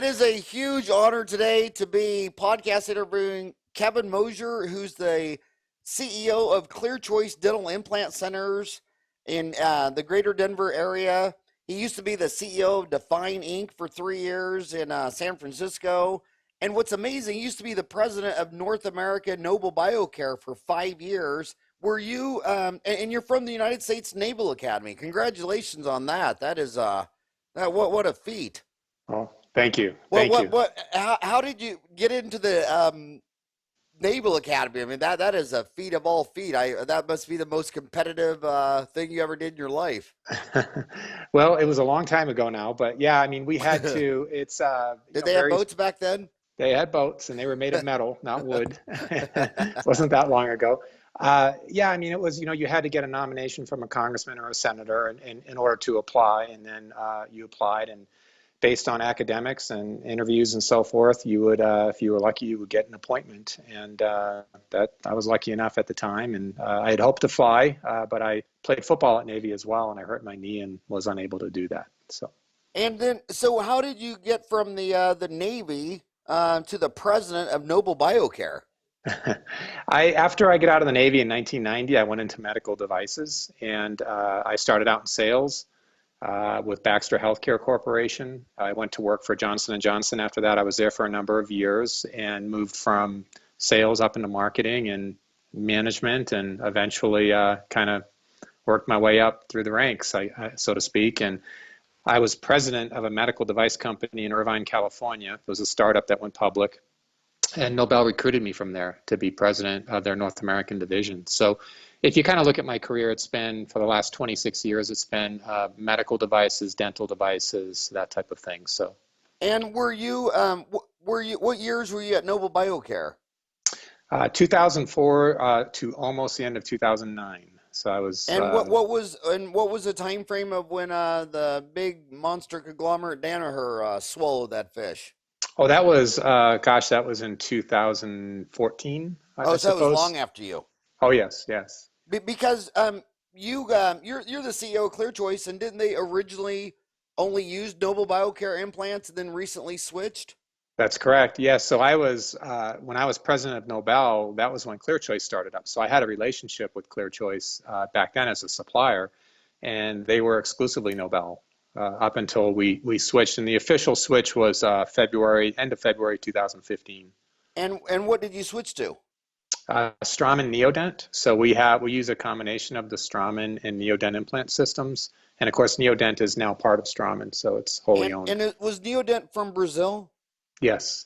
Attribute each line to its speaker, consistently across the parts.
Speaker 1: is a huge honor today to be podcast interviewing Kevin Mosher, who's the CEO of ClearChoice Dental Implant Centers in the greater Denver area. He used to be the CEO of DFINE Inc. for 3 years in San Francisco. And what's amazing, he used to be the president of North America Nobel Biocare for 5 years. Were you, and you're from the United States Naval Academy. Congratulations on that. That is, what a feat.
Speaker 2: Oh, thank you.
Speaker 1: Well,
Speaker 2: Thank you.
Speaker 1: how did you get into the Naval Academy? I mean, that is a feat of all feat. That must be the most competitive thing you ever did in your life.
Speaker 2: Well, it was a long time ago now, but yeah, I mean, we had to, it's,
Speaker 1: Did they have boats back then?
Speaker 2: They had boats and they were made of metal, not wood. It wasn't that long ago. Yeah, I mean, it was, you had to get a nomination from a congressman or a senator in order to apply. And then you applied, and based on academics and interviews and so forth, you would, if you were lucky, you would get an appointment. And that I was lucky enough at the time. And I had hoped to fly, but I played football at Navy as well, and I hurt my knee and was unable to do that. So.
Speaker 1: And then, so how did you get from the Navy to the president of Nobel Biocare?
Speaker 2: After I got out of the Navy in 1990, I went into medical devices, and I started out in sales with Baxter Healthcare Corporation. I went to work for Johnson & Johnson. After that, I was there for a number of years and moved from sales up into marketing and management, and eventually kind of worked my way up through the ranks, so to speak. And I was president of a medical device company in Irvine, California. It was a startup that went public, and Nobel recruited me from there to be president of their North American division. So if you kind of look at my career, it's been, for the last 26 years, it's been medical devices, dental devices, that type of thing. So. And
Speaker 1: what years were you at Nobel Biocare?
Speaker 2: 2004 to almost the end of 2009. So I was.
Speaker 1: And what was the time frame of when the big monster conglomerate Danaher swallowed that fish?
Speaker 2: Oh, that was gosh, that was in 2014.
Speaker 1: Oh, so that was long after you.
Speaker 2: Oh yes, yes.
Speaker 1: Because you're the CEO of ClearChoice, and didn't they originally only use Nobel Biocare implants and then recently switched?
Speaker 2: That's correct. Yes. So I was when I was president of Nobel, that was when ClearChoice started up. So I had a relationship with ClearChoice back then as a supplier, and they were exclusively Nobel up until we switched. And the official switch was end of February 2015.
Speaker 1: And what did you switch to?
Speaker 2: Straumann Neodent. So we use a combination of the Straumann and Neodent implant systems, and of course Neodent is now part of Straumann, so it's wholly owned.
Speaker 1: And it was Neodent from Brazil?
Speaker 2: Yes.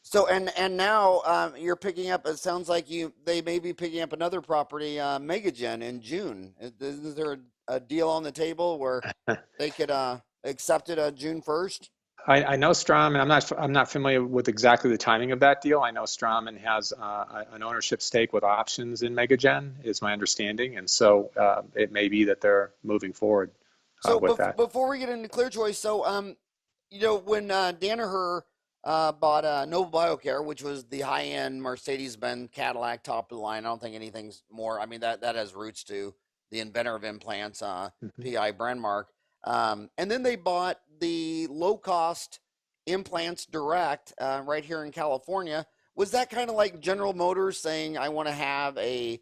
Speaker 1: So and now you're picking up. It sounds like they may be picking up another property, Megagen, in June. Is there a deal on the table where they could accept it June 1st?
Speaker 2: I know Straumann. I'm not familiar with exactly the timing of that deal. I know Straumann has an ownership stake with options in Megagen, is my understanding, and so it may be that they're moving forward with that.
Speaker 1: Before we get into ClearChoice, so when Danaher bought Nobel Biocare, which was the high-end Mercedes-Benz Cadillac top of the line. I don't think anything's more. I mean, that has roots to the inventor of implants, PI brand mark. And then they bought the low-cost implants direct right here in California. Was that kind of like General Motors saying, "I want to have a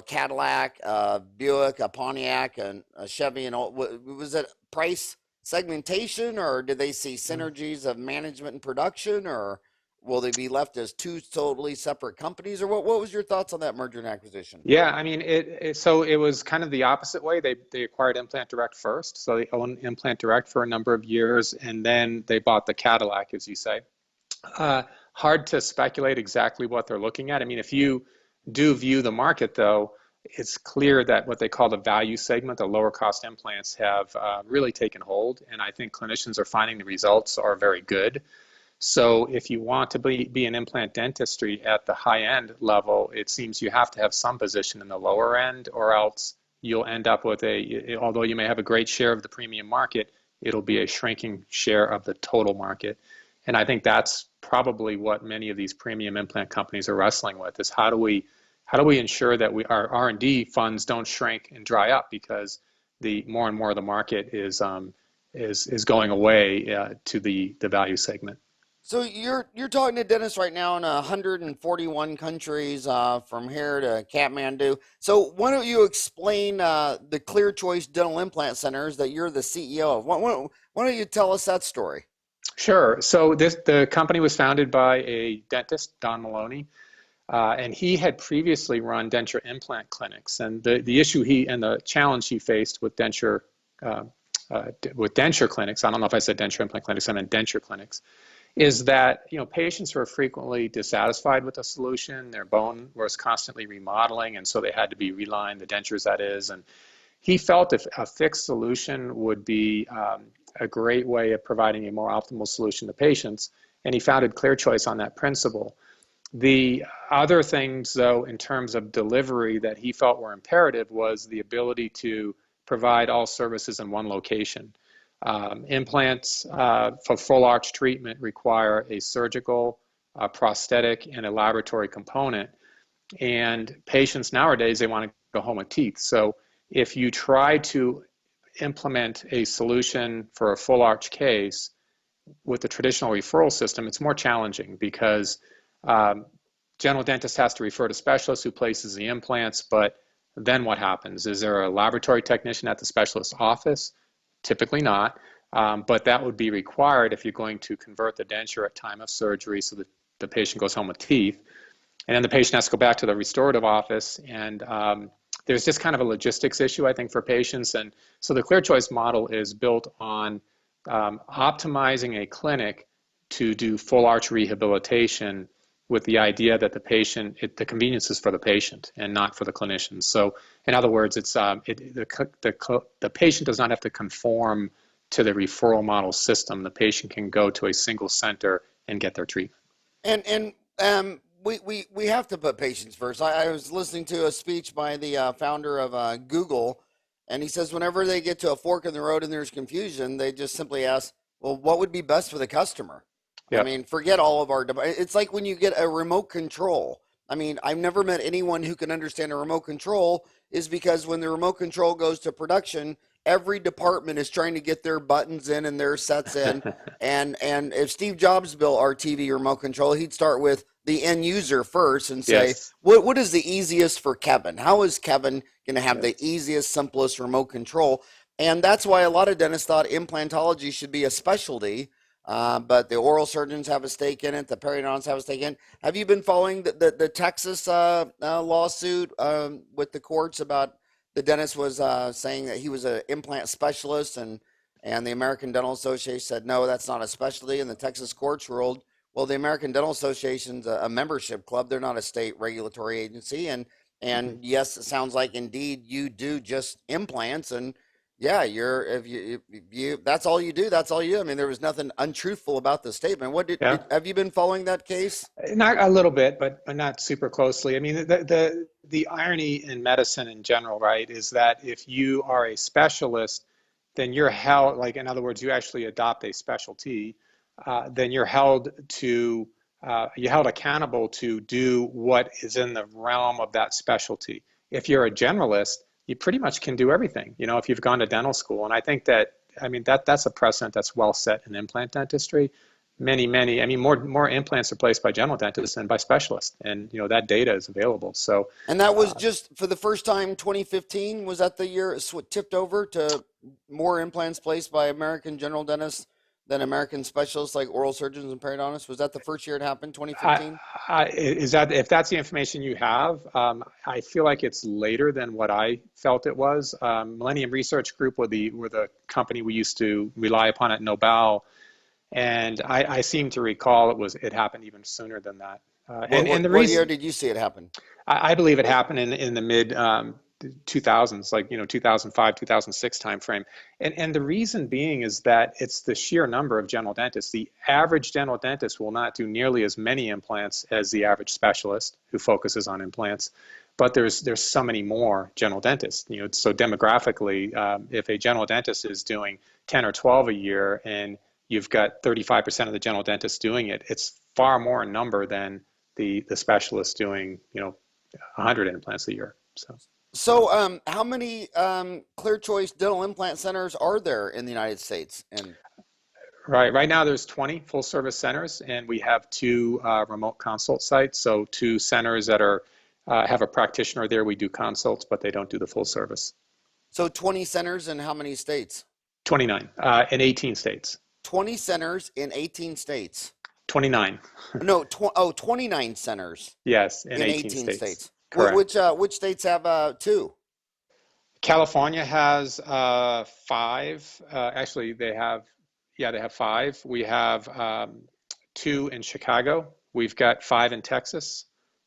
Speaker 1: Cadillac, a Buick, a Pontiac, and a Chevy"? And all? Was it price segmentation, or did they see synergies of management and production, or will they be left as two totally separate companies, or what was your thoughts on that merger and acquisition?
Speaker 2: Yeah, I mean, so it was kind of the opposite way. They acquired Implant Direct first, so they owned Implant Direct for a number of years, and then they bought the Cadillac, as you say. Hard to speculate exactly what they're looking at. I mean, if you do view the market, though, it's clear that what they call the value segment, the lower cost implants, have really taken hold, and I think clinicians are finding the results are very good. So if you want to be in implant dentistry at the high end level, it seems you have to have some position in the lower end, or else you'll end up with although you may have a great share of the premium market, it'll be a shrinking share of the total market. And I think that's probably what many of these premium implant companies are wrestling with, is how do we ensure that our R&D funds don't shrink and dry up, because the more and more of the market is is going away to the value segment.
Speaker 1: So you're talking to dentists right now in 141 countries, from here to Kathmandu. So why don't you explain the ClearChoice Dental Implant Centers that you're the CEO of? Why don't you tell us that story?
Speaker 2: Sure. So the company was founded by a dentist, Don Maloney, and he had previously run denture implant clinics. And the issue and the challenge he faced with uh, denture clinics, I don't know if I said denture implant clinics, I meant denture clinics, is that patients were frequently dissatisfied with the solution. Their bone was constantly remodeling, and so they had to be relined, the dentures that is. And he felt if a fixed solution would be a great way of providing a more optimal solution to patients, and he founded ClearChoice on that principle. The other things, though, in terms of delivery that he felt were imperative was the ability to provide all services in one location. Implants for full arch treatment require a surgical, prosthetic, and a laboratory component. And patients nowadays, they want to go home with teeth. So if you try to implement a solution for a full arch case with the traditional referral system, it's more challenging because general dentist has to refer to specialists who places the implants, but then what happens? Is there a laboratory technician at the specialist's office? Typically not, but that would be required if you're going to convert the denture at time of surgery so that the patient goes home with teeth. And then the patient has to go back to the restorative office, and there's just kind of a logistics issue, I think, for patients. And so the ClearChoice model is built on optimizing a clinic to do full arch rehabilitation with the idea that the convenience is for the patient and not for the clinician. So in other words, the patient does not have to conform to the referral model system. The patient can go to a single center and get their treatment.
Speaker 1: We have to put patients first. I was listening to a speech by the founder of Google, and he says whenever they get to a fork in the road and there's confusion, they just simply ask, well, what would be best for the customer? I
Speaker 2: Yeah.
Speaker 1: mean, forget all of our it's like when you get a remote control. I mean, I've never met anyone who can understand a remote control, is because when the remote control goes to production, every department is trying to get their buttons in and their sets in. And if Steve Jobs built our TV remote control, he'd start with the end user first and say,
Speaker 2: Yes.
Speaker 1: what is the easiest for Kevin? How is Kevin going to have the
Speaker 2: Yes.
Speaker 1: easiest, simplest remote control? And that's why a lot of dentists thought implantology should be a specialty, but the oral surgeons have a stake in it. The periodontists have a stake in it. Have you been following the Texas lawsuit with the courts about the dentist was saying that he was an implant specialist, and the American Dental Association said, no, that's not a specialty. And the Texas courts ruled, well, the American Dental Association's a membership club. They're not a state regulatory agency. And yes, it sounds like indeed you do just implants, and yeah, if you that's all you do, that's all you do. I mean, there was nothing untruthful about the statement.
Speaker 2: Yeah.
Speaker 1: Have you been following that case?
Speaker 2: Not a little bit, but not super closely. I mean, the irony in medicine in general, right, is that if you are a specialist, then you're held, like in other words, you actually adopt a specialty, then you're held accountable to do what is in the realm of that specialty. If you're a generalist, you pretty much can do everything, if you've gone to dental school. And I think that's a precedent that's well set in implant dentistry. Many, I mean, more implants are placed by general dentists than by specialists, and that data is available. So,
Speaker 1: And that was just for the first time, 2015. Was that the year it tipped over to more implants placed by American general dentists than American specialists like oral surgeons and periodontists? Was that the first year it happened,
Speaker 2: I,
Speaker 1: 2015?
Speaker 2: is that if that's the information you have? I feel like it's later than what I felt it was. Millennium Research Group were the company we used to rely upon at Nobel. And I seem to recall it happened even sooner than that. And the
Speaker 1: What year
Speaker 2: reason
Speaker 1: did you see it happen?
Speaker 2: I believe it happened in the mid 2000s, like 2005, 2006 timeframe. And the reason being is that it's the sheer number of general dentists. The average general dentist will not do nearly as many implants as the average specialist who focuses on implants. But there's so many more general dentists. So demographically, if a general dentist is doing 10 or 12 a year and you've got 35% of the general dentists doing it, it's far more in number than the specialists doing 100 implants a year. So
Speaker 1: So, how many ClearChoice dental implant centers are there in the United States? And
Speaker 2: Right now there's 20 full service centers, and we have two remote consult sites. So two centers that are have a practitioner there. We do consults, but they don't do the full service.
Speaker 1: so 20 centers in how many states?
Speaker 2: 29 in 18 states.
Speaker 1: 20 centers in 18 states.
Speaker 2: 29.
Speaker 1: No, 29 centers
Speaker 2: Yes, in
Speaker 1: in
Speaker 2: 18
Speaker 1: 18
Speaker 2: states.
Speaker 1: states.
Speaker 2: Correct.
Speaker 1: Which states have two?
Speaker 2: California has five. Actually, they have five. We have two in Chicago. We've got five in Texas.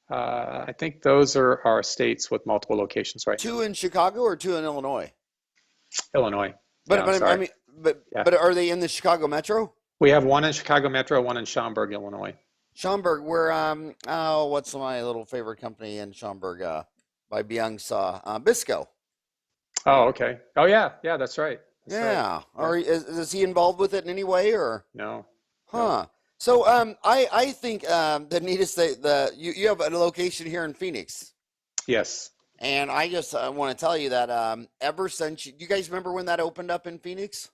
Speaker 2: I think those are our states with multiple locations right now.
Speaker 1: Two in Chicago or two in Illinois?
Speaker 2: Illinois. Yeah,
Speaker 1: But
Speaker 2: I'm
Speaker 1: but I
Speaker 2: sorry.
Speaker 1: mean,
Speaker 2: Yeah.
Speaker 1: but are they in the Chicago metro?
Speaker 2: We have one in Chicago Metro, one in Schaumburg, Illinois.
Speaker 1: Schaumburg, where oh, what's my little favorite company in Schaumburg? By Byung-Sa, Bisco.
Speaker 2: Oh, okay. Oh, yeah. Yeah, that's right. That's right.
Speaker 1: Yeah.
Speaker 2: Yeah.
Speaker 1: Is he involved with it in any way or?
Speaker 2: No, no.
Speaker 1: Huh. So I think the neatest thing you have a location here in Phoenix,
Speaker 2: Yes.
Speaker 1: and I just want to tell you that ever since you guys remember when that opened up in Phoenix?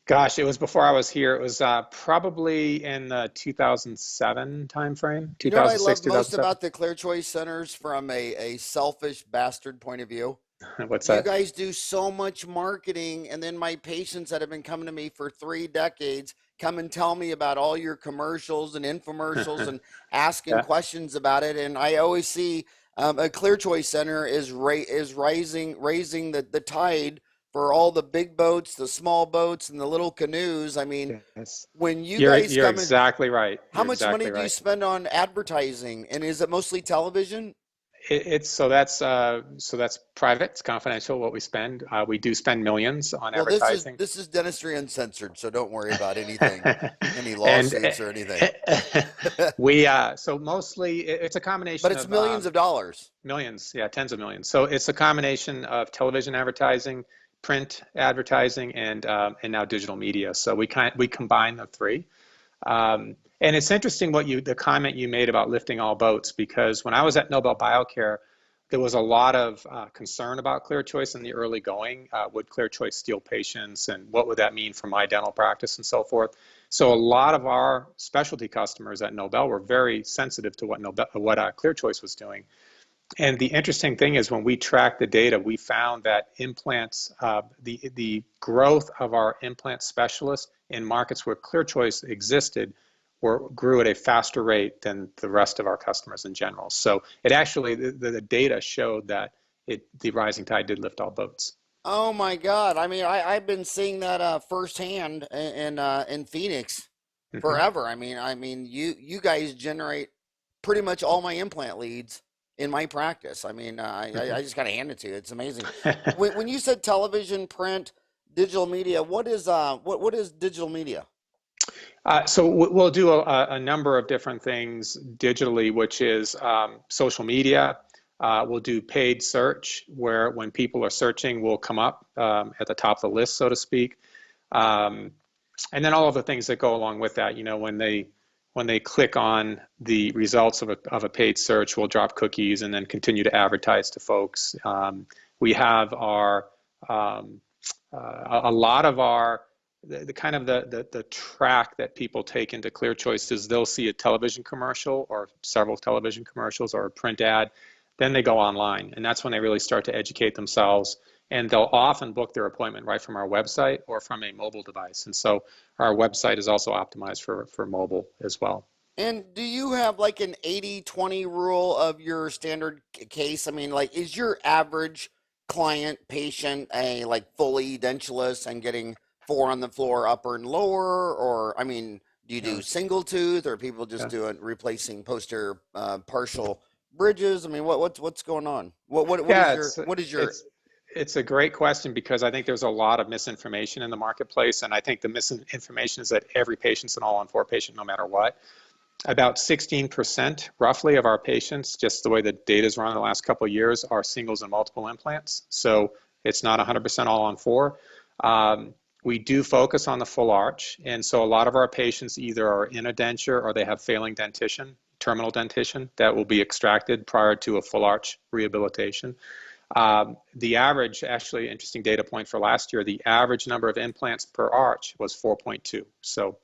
Speaker 2: Gosh, it was before I was here. It was probably in the 2007 timeframe,
Speaker 1: You know what I
Speaker 2: 2006,
Speaker 1: love most
Speaker 2: 2007.
Speaker 1: about the ClearChoice centers from a selfish bastard point of view?
Speaker 2: What's
Speaker 1: You
Speaker 2: that?
Speaker 1: guys do so much marketing, and then my patients that have been coming to me for 3 decades come and tell me about all your commercials and infomercials and asking
Speaker 2: Yeah.
Speaker 1: questions about it. And I always see a ClearChoice Center is raising the tide for all the big boats, the small boats, and the little canoes. I mean,
Speaker 2: Yes.
Speaker 1: when you
Speaker 2: You're
Speaker 1: guys
Speaker 2: you're
Speaker 1: come in,
Speaker 2: exactly right.
Speaker 1: how
Speaker 2: You're
Speaker 1: much money
Speaker 2: exactly
Speaker 1: do you
Speaker 2: right.
Speaker 1: spend on advertising? And is it mostly television?
Speaker 2: It's so that's private. It's confidential what we spend. We do spend millions on
Speaker 1: Well,
Speaker 2: advertising.
Speaker 1: this is Dentistry Uncensored, so don't worry about anything, any
Speaker 2: And
Speaker 1: lawsuits or anything.
Speaker 2: we so mostly it's a
Speaker 1: But
Speaker 2: combination
Speaker 1: it's
Speaker 2: of
Speaker 1: millions of dollars.
Speaker 2: millions, yeah, tens of millions. So it's a combination of television advertising, print advertising, and now digital media. So we combine the three. And it's interesting the comment you made about lifting all boats, because when I was at Nobel Biocare, there was a lot of concern about ClearChoice in the early going. Would ClearChoice steal patients, and what would that mean for my dental practice and so forth? So a lot of our specialty customers at Nobel were very sensitive to what ClearChoice was doing. And the interesting thing is, when we tracked the data, we found that implants, the growth of our implant specialists in markets where ClearChoice existed grew at a faster rate than the rest of our customers in general. So it actually, the data showed that the rising tide did lift all boats.
Speaker 1: Oh my God! I mean, I've been seeing that firsthand in Phoenix
Speaker 2: Hmm.
Speaker 1: forever. I mean, you guys generate pretty much all my implant leads in my practice. I mean, I just gotta hand it to you. It's amazing. When you said television, print, digital media, what is digital media?
Speaker 2: So we'll do a number of different things digitally, which is social media. We'll do paid search, where when people are searching, we'll come up at the top of the list, so to speak. Um, and then all of the things that go along with that. When they click on the results of a paid search, we'll drop cookies and then continue to advertise to folks. We have um, a lot of our the kind of the track that people take into ClearChoice is they'll see a television commercial or several television commercials or a print ad, then they go online, and that's when they really start to educate themselves, and they'll often book their appointment right from our website or from a mobile device. And so our website is also optimized for mobile as well.
Speaker 1: And do you have like an 80-20 rule of your standard case? I mean, like, is your average client patient a like fully edentulous and getting four on the floor, upper and lower? Or, I mean, do you do
Speaker 2: Yeah,
Speaker 1: single tooth, or people just
Speaker 2: yeah.
Speaker 1: doing replacing posterior partial bridges? I mean, what's going on?
Speaker 2: Yeah,
Speaker 1: What is your
Speaker 2: it's it's a great question, because I think there's a lot of misinformation in the marketplace, and I think the misinformation is that every patient's an all-on-4 patient no matter what. About 16% roughly of our patients, just the way the data's run in the last couple of years, are singles and multiple implants. So it's not 100% all on four. We do focus on the full arch, and so a lot of our patients either are in a denture or they have failing dentition, terminal dentition, that will be extracted prior to a full arch rehabilitation. The average, actually, interesting data point for last year, the average number of implants per arch was 4.2. So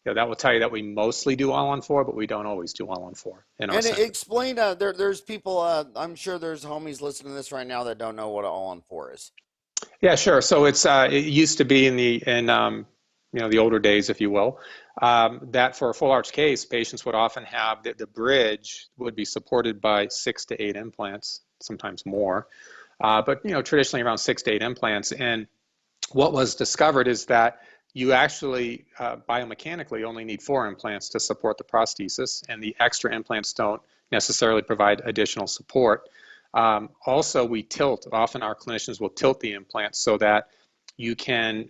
Speaker 2: that will tell you that we mostly do all-on-4, but we don't always do all-on-4 in our
Speaker 1: And
Speaker 2: center.
Speaker 1: explain, there's people, I'm sure there's homies listening to this right now that don't know what an all-on-4 is.
Speaker 2: Yeah, sure. So it used to be in the older days, if you will, that for a full arch case, patients would often have the bridge would be supported by 6 to 8 implants, sometimes more, but traditionally around 6 to 8 implants. And what was discovered is that you actually biomechanically only need 4 implants to support the prosthesis, and the extra implants don't necessarily provide additional support. Also, we tilt. Often our clinicians will tilt the implants so that you can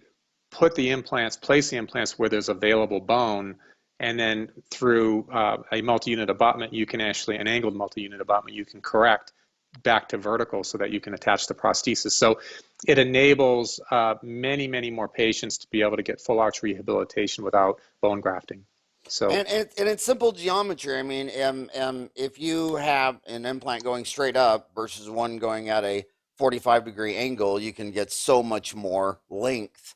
Speaker 2: place the implants where there's available bone, and then through a multi-unit abutment, an angled multi-unit abutment, you can correct back to vertical so that you can attach the prosthesis. So it enables many, many more patients to be able to get full arch rehabilitation without bone grafting. So
Speaker 1: And it's simple geometry. I mean, if you have an implant going straight up versus one going at a 45-degree angle, you can get so much more length.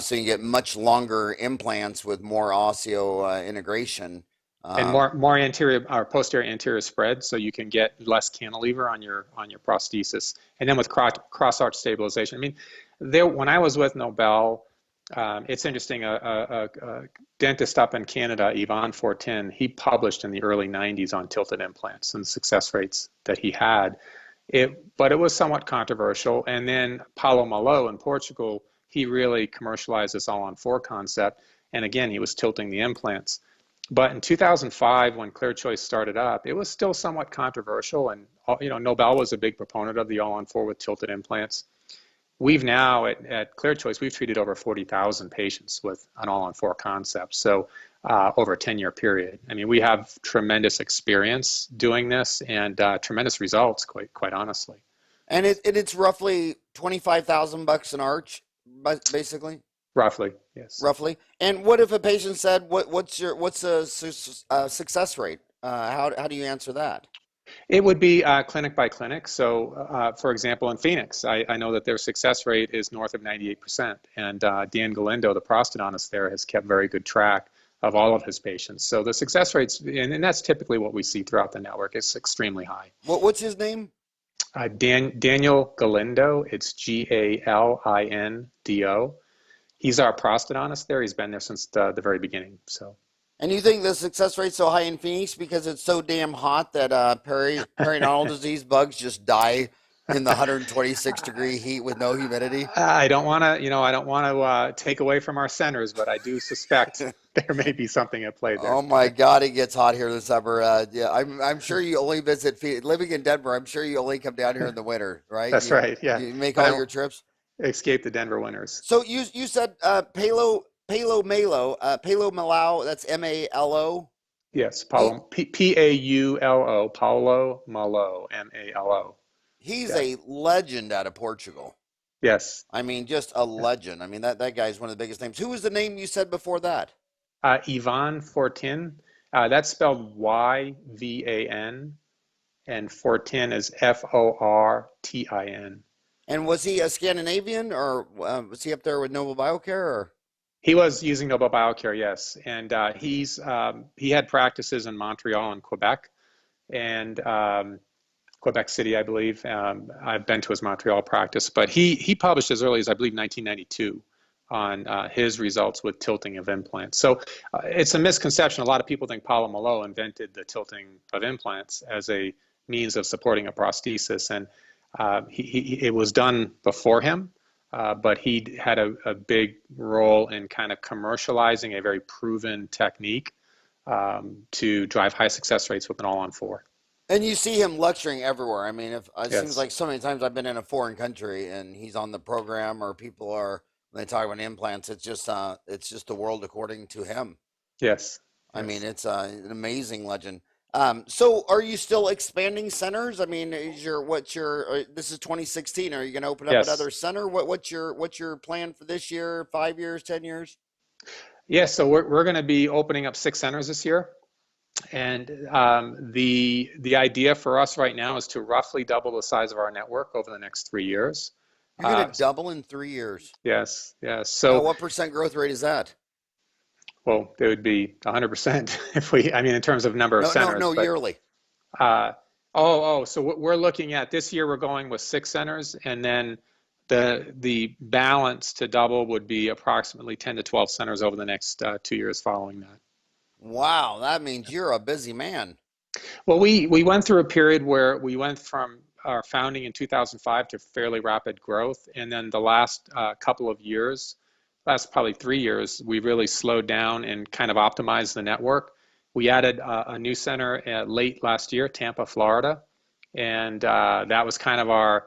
Speaker 1: So you get much longer implants with more osseo integration.
Speaker 2: and more anterior or posterior anterior spread, so you can get less cantilever on your prosthesis. And then with cross arch stabilization. I mean, when I was with Nobel, it's interesting. A dentist up in Canada, Yvon Fortin, he published in the early '90s on tilted implants and the success rates that he had. But it was somewhat controversial. And then Paulo Malo in Portugal, he really commercialized this all-on-4 concept. And again, he was tilting the implants. But in 2005, when ClearChoice started up, it was still somewhat controversial. And Nobel was a big proponent of the all-on-4 with tilted implants. We've now, at ClearChoice, we've treated over 40,000 patients with an all-on-4 concept. So over a 10-year period. I mean, we have tremendous experience doing this and tremendous results, quite honestly.
Speaker 1: And it's roughly $25,000 an arch, basically.
Speaker 2: Roughly, yes.
Speaker 1: Roughly. And what if a patient said, what's a success rate? How do you answer that?
Speaker 2: It would be clinic by clinic. So, for example, in Phoenix, I know that their success rate is north of 98%. And Dan Galindo, the prosthodontist there, has kept very good track of all of his patients. So the success rates, and that's typically what we see throughout the network, is extremely high.
Speaker 1: What's his name?
Speaker 2: Daniel Galindo. It's Galindo. He's our prosthodontist there. He's been there since the very beginning. So.
Speaker 1: And you think the success rate's so high in Phoenix because it's so damn hot that periodontal disease bugs just die in the 126-degree heat with no humidity?
Speaker 2: I don't want to take away from our centers, but I do suspect there may be something at play there.
Speaker 1: Oh my God, it gets hot here this summer. Yeah, I'm sure you only visit living in Denver. I'm sure you only come down here in the winter, right?
Speaker 2: That's right. Yeah.
Speaker 1: You make all your trips.
Speaker 2: Escape the Denver winters.
Speaker 1: So you said Palo Malau. That's Malo.
Speaker 2: Yes, Paulo, Paulo Malo, Malo.
Speaker 1: He's a legend out of Portugal.
Speaker 2: Yes.
Speaker 1: I mean, just a legend. I mean, that guy's one of the biggest names. Who was the name you said before that?
Speaker 2: Yvon Fortin. That's spelled Yvan, and Fortin is Fortin.
Speaker 1: And was he a Scandinavian, or was he up there with Nobel Biocare? Or?
Speaker 2: He was using Nobel Biocare, yes. And he had practices in Montreal and Quebec, and Quebec City, I believe. I've been to his Montreal practice, but he published as early as, I believe, 1992 on his results with tilting of implants. So it's a misconception. A lot of people think Paulo Malo invented the tilting of implants as a means of supporting a prosthesis, and it was done before him, but he had a big role in kind of commercializing a very proven technique to drive high success rates with an all-on-4.
Speaker 1: And you see him lecturing everywhere. I mean, it
Speaker 2: Yes.
Speaker 1: seems like so many times I've been in a foreign country and he's on the program, or people are, when they talk about implants, it's just the world according to him.
Speaker 2: Yes.
Speaker 1: I mean, it's an amazing legend. So are you still expanding centers? I mean, this is 2016. Are you going to open up
Speaker 2: Yes.
Speaker 1: another center? What's your plan for this year, 5 years, 10 years?
Speaker 2: Yeah, so we're going to be opening up 6 centers this year. And the idea for us right now is to roughly double the size of our network over the next 3 years.
Speaker 1: You're going to double in 3 years.
Speaker 2: Yes, yes.
Speaker 1: Now,
Speaker 2: So,
Speaker 1: what percent growth rate is that?
Speaker 2: well, it would be 100% if we, I mean, in terms of number of
Speaker 1: No, no,
Speaker 2: centers,
Speaker 1: no,
Speaker 2: but
Speaker 1: yearly.
Speaker 2: uh, so what we're looking at this year, we're going with 6 centers, and then the balance to double would be approximately 10 to 12 centers over the next 2 years following that.
Speaker 1: Wow, that means you're a busy man.
Speaker 2: Well, we went through a period where we went from our founding in 2005 to fairly rapid growth, and then the last couple of years, last probably 3 years, we really slowed down and kind of optimized the network. We added a new center late last year, Tampa, Florida, and that was kind of our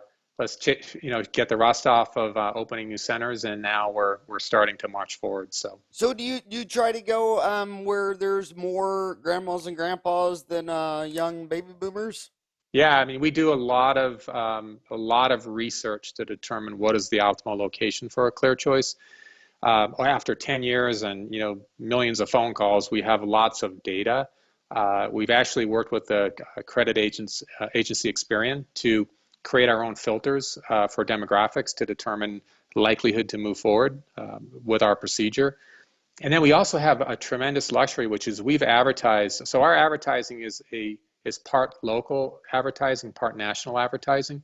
Speaker 2: get the rust off of opening new centers, and now we're starting to march forward.
Speaker 1: So do you try to go where there's more grandmas and grandpas than young baby boomers?
Speaker 2: Yeah, I mean, we do a lot of research to determine what is the optimal location for a ClearChoice. After 10 years and millions of phone calls, we have lots of data. We've actually worked with the credit agency Experian to create our own filters for demographics to determine likelihood to move forward with our procedure. And then we also have a tremendous luxury, which is we've advertised. So our advertising is part local advertising, part national advertising.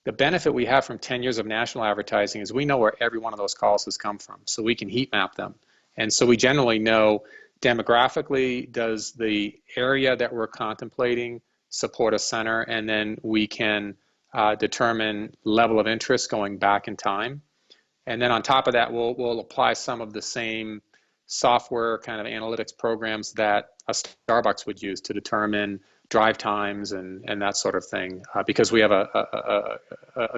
Speaker 2: The benefit we have from 10 years of national advertising is we know where every one of those calls has come from, so we can heat map them. And so we generally know demographically, does the area that we're contemplating support a center, and then we can determine level of interest going back in time. And then on top of that, we'll apply some of the same software kind of analytics programs that a Starbucks would use to determine drive times and that sort of thing, because we have a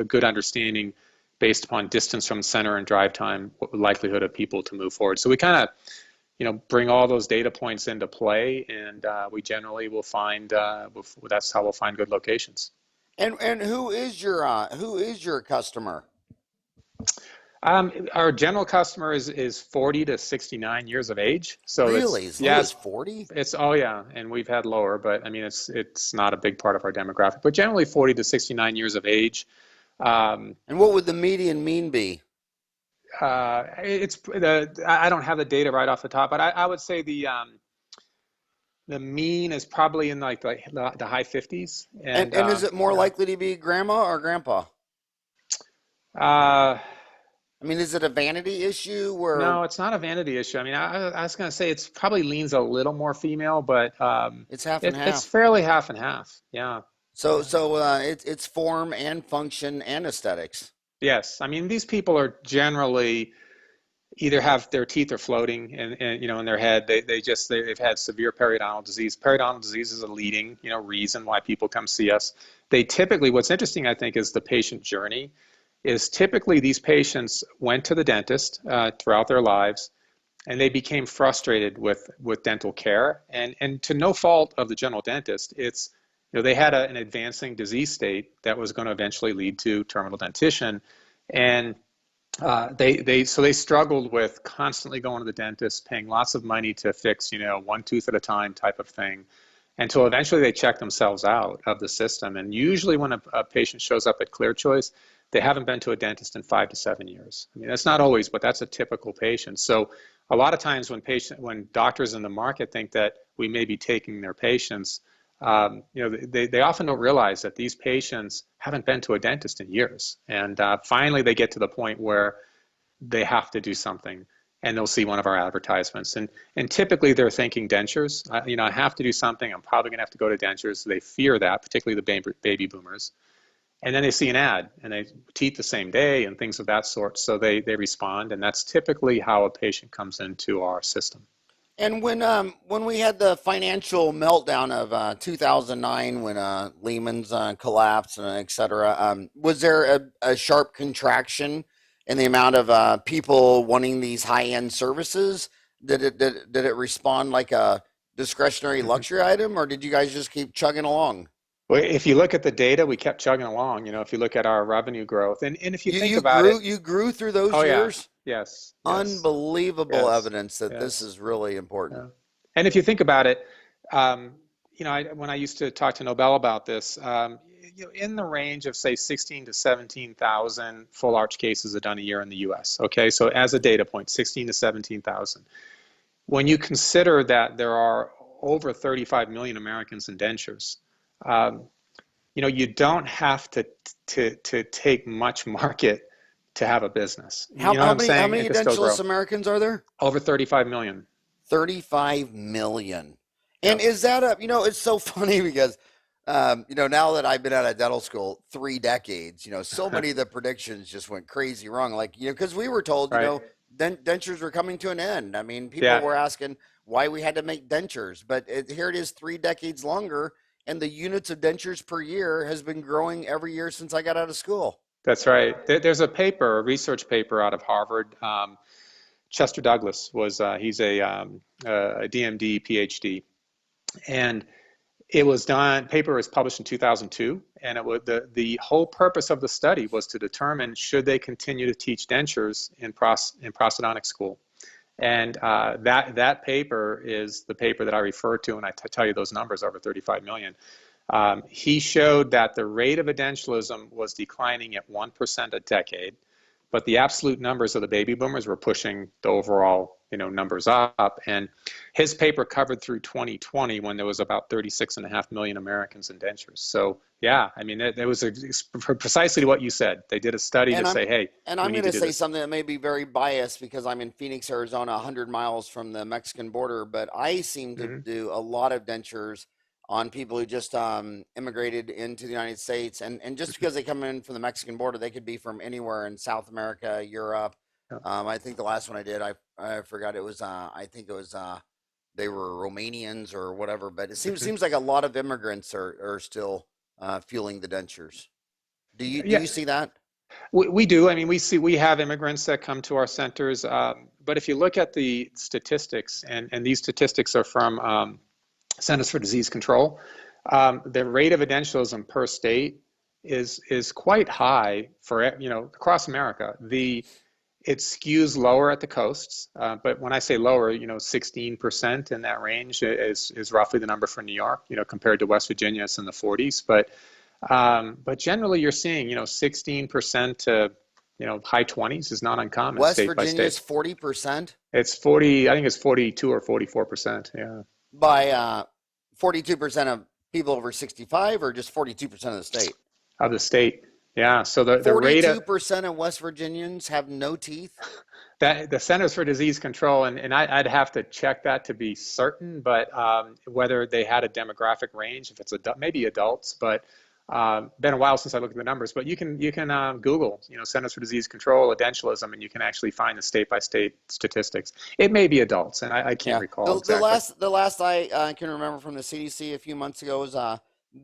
Speaker 2: good understanding based upon distance from center and drive time, likelihood of people to move forward. So we kind of bring all those data points into play, and we generally will find that's how we'll find good locations.
Speaker 1: And who is your customer?
Speaker 2: Our general customer is 40 to 69 years of age. So
Speaker 1: Really? As low as 40?
Speaker 2: And we've had lower, but I mean it's not a big part of our demographic. But generally 40 to 69 years of age.
Speaker 1: And what would the median mean be?
Speaker 2: I don't have the data right off the top, but I would say the mean is probably in like the high 50s.
Speaker 1: And is it more likely to be grandma or grandpa? I mean, is it a vanity issue where?
Speaker 2: No, it's not a vanity issue. I mean, I was going to say it's probably leans a little more female, but
Speaker 1: it's half and half.
Speaker 2: It's fairly half and half. Yeah.
Speaker 1: So it's form and function and aesthetics.
Speaker 2: Yes, I mean these people are generally either have their teeth are floating and in their head. They've had severe periodontal disease. Periodontal disease is a leading reason why people come see us. They typically, what's interesting I think is the patient journey. Is typically these patients went to the dentist throughout their lives, and they became frustrated with dental care, and to no fault of the general dentist, it's they had an advancing disease state that was going to eventually lead to terminal dentition, and they struggled with constantly going to the dentist, paying lots of money to fix one tooth at a time type of thing, until eventually they check themselves out of the system. And usually when a patient shows up at ClearChoice, they haven't been to a dentist in 5 to 7 years. I mean, that's not always, but that's a typical patient. So a lot of times when doctors in the market think that we may be taking their patients, they often don't realize that these patients haven't been to a dentist in years. And finally they get to the point where they have to do something, and they'll see one of our advertisements. And typically they're thinking dentures. I have to do something. I'm probably going to have to go to dentures. They fear that, particularly the baby boomers. And then they see an ad, and they teeth the same day and things of that sort. So they respond, and that's typically how a patient comes into our system.
Speaker 1: And when we had the financial meltdown of 2009, when Lehman's collapsed and et cetera, was there a sharp contraction in the amount of people wanting these high-end services? Did it respond like a discretionary luxury item, or did you guys just keep chugging along?
Speaker 2: Well, if you look at the data, we kept chugging along. If you look at our revenue growth, and if you think about it,
Speaker 1: you grew through those years.
Speaker 2: Yeah. Yes.
Speaker 1: Unbelievable evidence that this is really important.
Speaker 2: Yeah. And if you think about it, You know, when I used to talk to Nobel about this, you know, in the range of say 16 to 17,000 full arch cases are done a year in the U.S. Okay, so as a data point, 16 to 17,000. When you consider that there are over 35 million Americans in dentures, um, you know, you don't have to take much market to have a business. You know what I'm
Speaker 1: How
Speaker 2: saying? It
Speaker 1: many
Speaker 2: can still
Speaker 1: edentulous
Speaker 2: grow.
Speaker 1: Americans are there?
Speaker 2: Over 35 million.
Speaker 1: 35 million. And
Speaker 2: Yep.
Speaker 1: is that a, it's so funny because, now that I've been out of dental school 3 decades, so many of the predictions just went crazy wrong. Like, because we were told,
Speaker 2: Right.
Speaker 1: dentures were coming to an end. I mean, people
Speaker 2: Yeah,
Speaker 1: were asking why we had to make dentures, but here it is 3 decades longer, and the units of dentures per year has been growing every year since I got out of school.
Speaker 2: that's right. There's a paper, a research paper out of Harvard. Chester Douglas was, he's a DMD PhD. And it was done, paper was published in 2002. And it was, the whole purpose of the study was to determine should they continue to teach dentures in prosthodontic school. And that paper is the paper that I refer to when I tell you those numbers, over 35 million. He showed that the rate of edentulism was declining at 1% a decade, but the absolute numbers of the baby boomers were pushing the overall, numbers up. And his paper covered through 2020 when there was about 36.5 million Americans in dentures. So yeah, I mean, it was precisely what you said. They did a study to
Speaker 1: And I'm
Speaker 2: say, hey,
Speaker 1: and
Speaker 2: we
Speaker 1: I'm
Speaker 2: need
Speaker 1: going
Speaker 2: to
Speaker 1: to
Speaker 2: do
Speaker 1: say
Speaker 2: this.
Speaker 1: something that may be very biased because I'm in Phoenix, Arizona, 100 miles from the Mexican border, but I seem to
Speaker 2: Hmm.
Speaker 1: do a lot of dentures on people who just immigrated into the United States, and just because they come in from the Mexican border, they could be from anywhere in South America, Europe.
Speaker 2: Yeah.
Speaker 1: I think the last one I did, I forgot, it was I think it was they were Romanians or whatever, but it seems
Speaker 2: Mhm.
Speaker 1: seems like a lot of immigrants are still fueling the dentures. Do you
Speaker 2: Yeah,
Speaker 1: see that?
Speaker 2: we do. I mean, we have immigrants that come to our centers, but if you look at the statistics, and these statistics are from Centers for Disease Control, the rate of edentulism per state is quite high for across America. It skews lower at the coasts, but when I say lower, 16% in that range is roughly the number for New York. Compared to West Virginia, it's in the 40s. But generally, you're seeing 16% to high 20s is not uncommon
Speaker 1: West
Speaker 2: state by state.
Speaker 1: Virginia's 40%
Speaker 2: It's 40, I think it's 42 or 44%. Yeah,
Speaker 1: by 42% of people over 65, or just 42% of the state?
Speaker 2: of the state. Yeah, so the rate of
Speaker 1: 42% of West Virginians have no teeth.
Speaker 2: that, the Centers for Disease Control, and I'd have to check that to be certain, but whether they had a demographic range, if it's maybe adults, but been a while since I looked at the numbers. But you can Google, Centers for Disease Control, edentulism, and you can actually find the state by state statistics. It may be adults, and I can't
Speaker 1: Yeah.
Speaker 2: recall
Speaker 1: The
Speaker 2: exactly.
Speaker 1: last I can remember from the CDC a few months ago was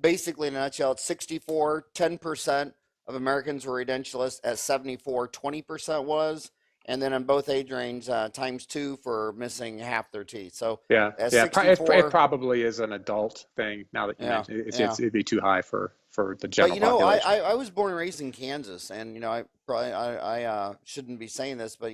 Speaker 1: basically in a nutshell, it's 64, 10% of Americans were edentulous, at 74, 20% was, and then in both age range, times two for missing half their teeth. So
Speaker 2: Yeah,
Speaker 1: at
Speaker 2: yeah. It
Speaker 1: 64,
Speaker 2: probably is an adult thing. Now that you
Speaker 1: yeah,
Speaker 2: mention it,
Speaker 1: yeah.
Speaker 2: it'd be too high for the
Speaker 1: But
Speaker 2: general population.
Speaker 1: I was born and raised in Kansas, and I probably I shouldn't be saying this, but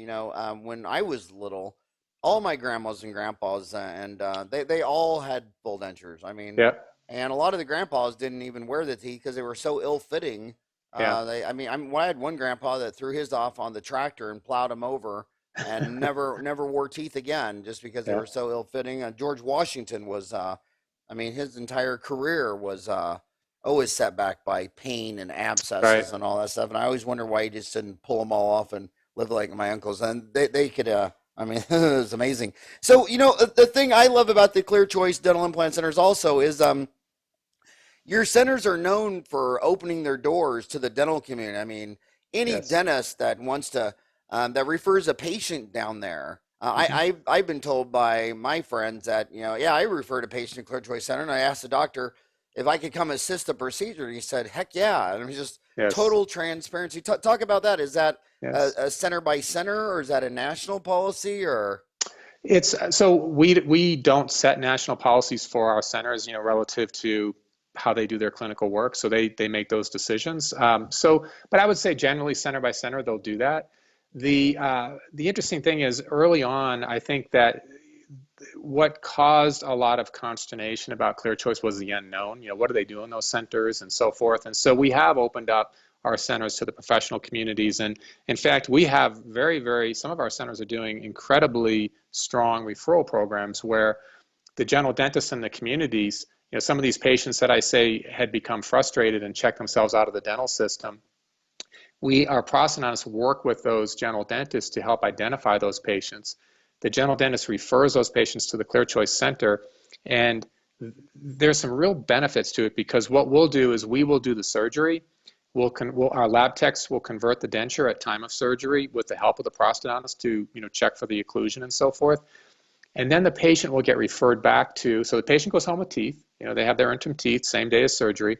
Speaker 1: when I was little, all my grandmas and grandpas and they all had full dentures. I mean,
Speaker 2: Yeah,
Speaker 1: and a lot of the grandpas didn't even wear the teeth because they were so ill fitting.
Speaker 2: yeah,
Speaker 1: I had one grandpa that threw his off on the tractor and plowed him over, and never wore teeth again just because they
Speaker 2: yeah.
Speaker 1: were so ill fitting. George Washington was, his entire career was always set back by pain and
Speaker 2: Right.
Speaker 1: abscesses and all that stuff. And I always wonder why he just didn't pull them all off and live like my uncles. And they could, it was amazing. So, the thing I love about the ClearChoice Dental Implant Centers also is, your centers are known for opening their doors to the dental community. I mean, any
Speaker 2: Yes.
Speaker 1: dentist that wants to, that refers a patient down there.
Speaker 2: Hmm.
Speaker 1: I've been told by my friends that, yeah, I referred a patient to ClearChoice Center, and I asked the doctor if I could come assist the procedure. And he said, heck yeah. And it was just
Speaker 2: Yes.
Speaker 1: total transparency. Talk about that. Is that
Speaker 2: Yes.
Speaker 1: a center by center, or is that a national policy, or?
Speaker 2: It's so we don't set national policies for our centers, relative to how they do their clinical work. So they make those decisions. But I would say generally center by center they'll do that. The interesting thing is early on, I think that what caused a lot of consternation about ClearChoice was the unknown. What do they do in those centers and so forth. And so we have opened up our centers to the professional communities. And in fact, we have some of our centers are doing incredibly strong referral programs where the general dentists in the communities, some of these patients that I say had become frustrated and checked themselves out of the dental system, our prosthodontists work with those general dentists to help identify those patients. The general dentist refers those patients to the ClearChoice Center, and there's some real benefits to it, because what we'll do is we will do the surgery. Our lab techs will convert the denture at time of surgery with the help of the prosthodontist to check for the occlusion and so forth. And then the patient will get referred back to, so the patient goes home with teeth. They have their interim teeth same day as surgery.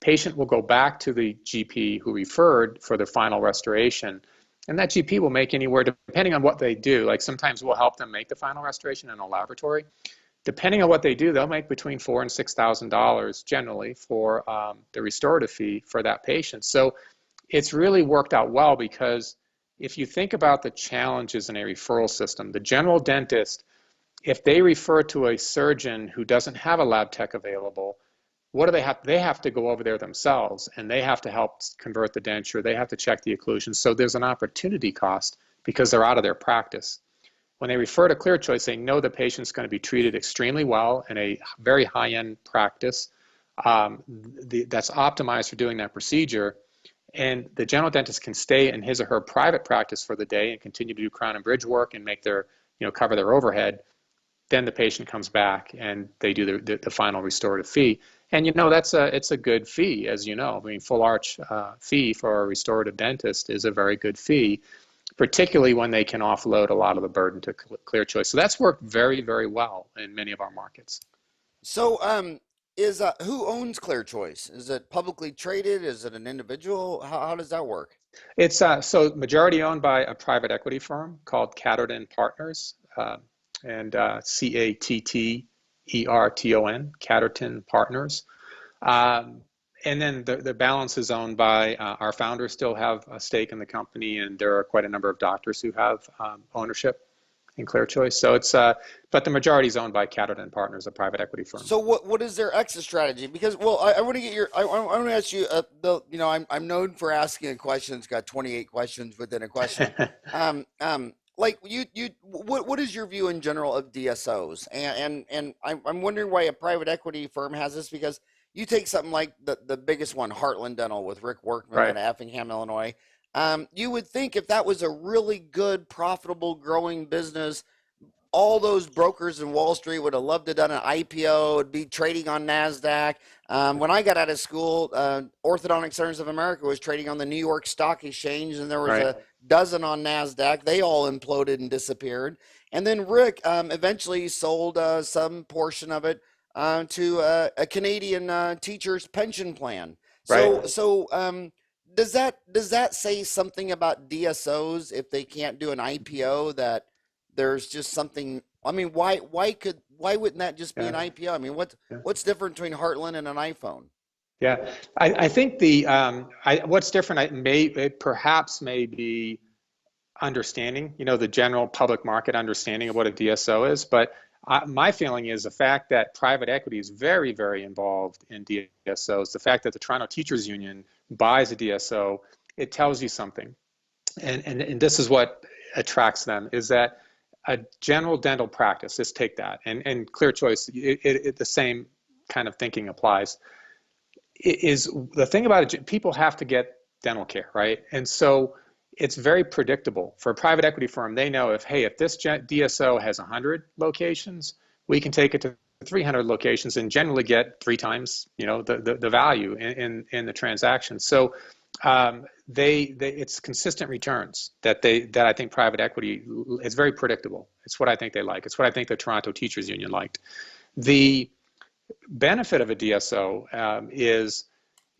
Speaker 2: Patient will go back to the GP who referred for the final restoration. And that GP will make anywhere, depending on what they do, like sometimes we'll help them make the final restoration in a laboratory. Depending on what they do, they'll make between $4,000 and $6,000 generally for the restorative fee for that patient. So it's really worked out well, because if you think about the challenges in a referral system, the general dentist, if they refer to a surgeon who doesn't have a lab tech available, what do they have? They have to go over there themselves, and they have to help convert the denture. They have to check the occlusion. So there's an opportunity cost because they're out of their practice. When they refer to ClearChoice, they know the patient's going to be treated extremely well in a very high-end practice that's optimized for doing that procedure. And the general dentist can stay in his or her private practice for the day and continue to do crown and bridge work and make their, cover their overhead. Then the patient comes back and they do the final restorative fee. And it's a good fee, as you know. I mean, full arch fee for a restorative dentist is a very good fee, particularly when they can offload a lot of the burden to ClearChoice. So that's worked very, very well in many of our markets.
Speaker 1: So, who owns ClearChoice? Is it publicly traded? Is it an individual? How does that work?
Speaker 2: It's so majority owned by a private equity firm called Catterton Partners, and Catterton, Catterton Partners. And then the balance is owned by our founders still have a stake in the company, and there are quite a number of doctors who have ownership in ClearChoice. So it's but the majority is owned by Catterton Partners, a private equity firm.
Speaker 1: So what is their exit strategy? Because I want to get I want to ask you I'm known for asking a question. It's got 28 questions within a question. Like what is your view in general of DSOs? And I'm wondering why a private equity firm has this, because you take something like the biggest one, Heartland Dental, with Rick Workman
Speaker 2: Right.
Speaker 1: in Effingham, Illinois. You would think if that was a really good, profitable, growing business, all those brokers in Wall Street would have loved to have done an IPO, it'd be trading on NASDAQ. When I got out of school, Orthodontic Centers of America was trading on the New York Stock Exchange, and there was
Speaker 2: Right.
Speaker 1: a dozen on NASDAQ. They all imploded and disappeared. And then Rick eventually sold some portion of it to a Canadian teacher's pension plan.
Speaker 2: Right.
Speaker 1: Does that say something about DSOs if they can't do an IPO, that there's just something? I mean, why wouldn't that just be an
Speaker 2: Yeah.
Speaker 1: IPO? I mean,
Speaker 2: Yeah.
Speaker 1: what's different between Heartland and an iPhone?
Speaker 2: Yeah, I think what's different, it perhaps may be understanding, the general public market understanding of what a DSO is. But my feeling is the fact that private equity is very, very involved in DSOs, the fact that the Toronto Teachers Union buys a DSO, it tells you something. And this is what attracts them, is that a general dental practice, let's take that, and ClearChoice, the same kind of thinking applies. Is the thing about it, people have to get dental care, right? And so it's very predictable. For a private equity firm, they know if this DSO has 100 locations, we can take it to 300 locations and generally get 3 times, the value in the transaction. So it's consistent returns that I think private equity is very predictable. It's what I think they like. It's what I think the Toronto Teachers Union liked. The benefit of a DSO is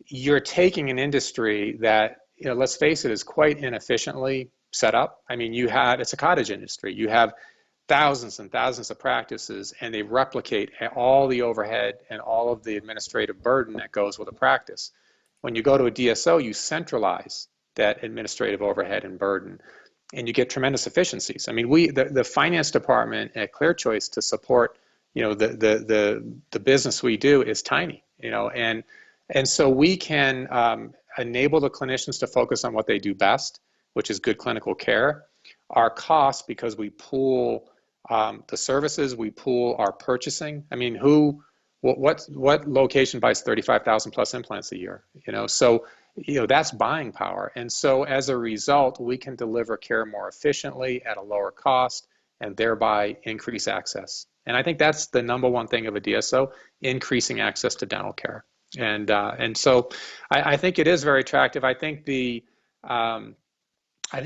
Speaker 2: you're taking an industry that, let's face it, is quite inefficiently set up. I mean, it's a cottage industry. You have thousands and thousands of practices, and they replicate all the overhead and all of the administrative burden that goes with a practice. When you go to a DSO, you centralize that administrative overhead and burden. and you get tremendous efficiencies. I mean, the finance department at ClearChoice to support, the business we do is tiny, and so we can enable the clinicians to focus on what they do best, which is good clinical care. Our costs, because we pool the services, we pool our purchasing. I mean, what location buys 35,000 plus implants a year? So that's buying power, and so as a result, we can deliver care more efficiently at a lower cost, and thereby increase access. And I think that's the number one thing of a DSO: increasing access to dental care. And so I think it is very attractive. I think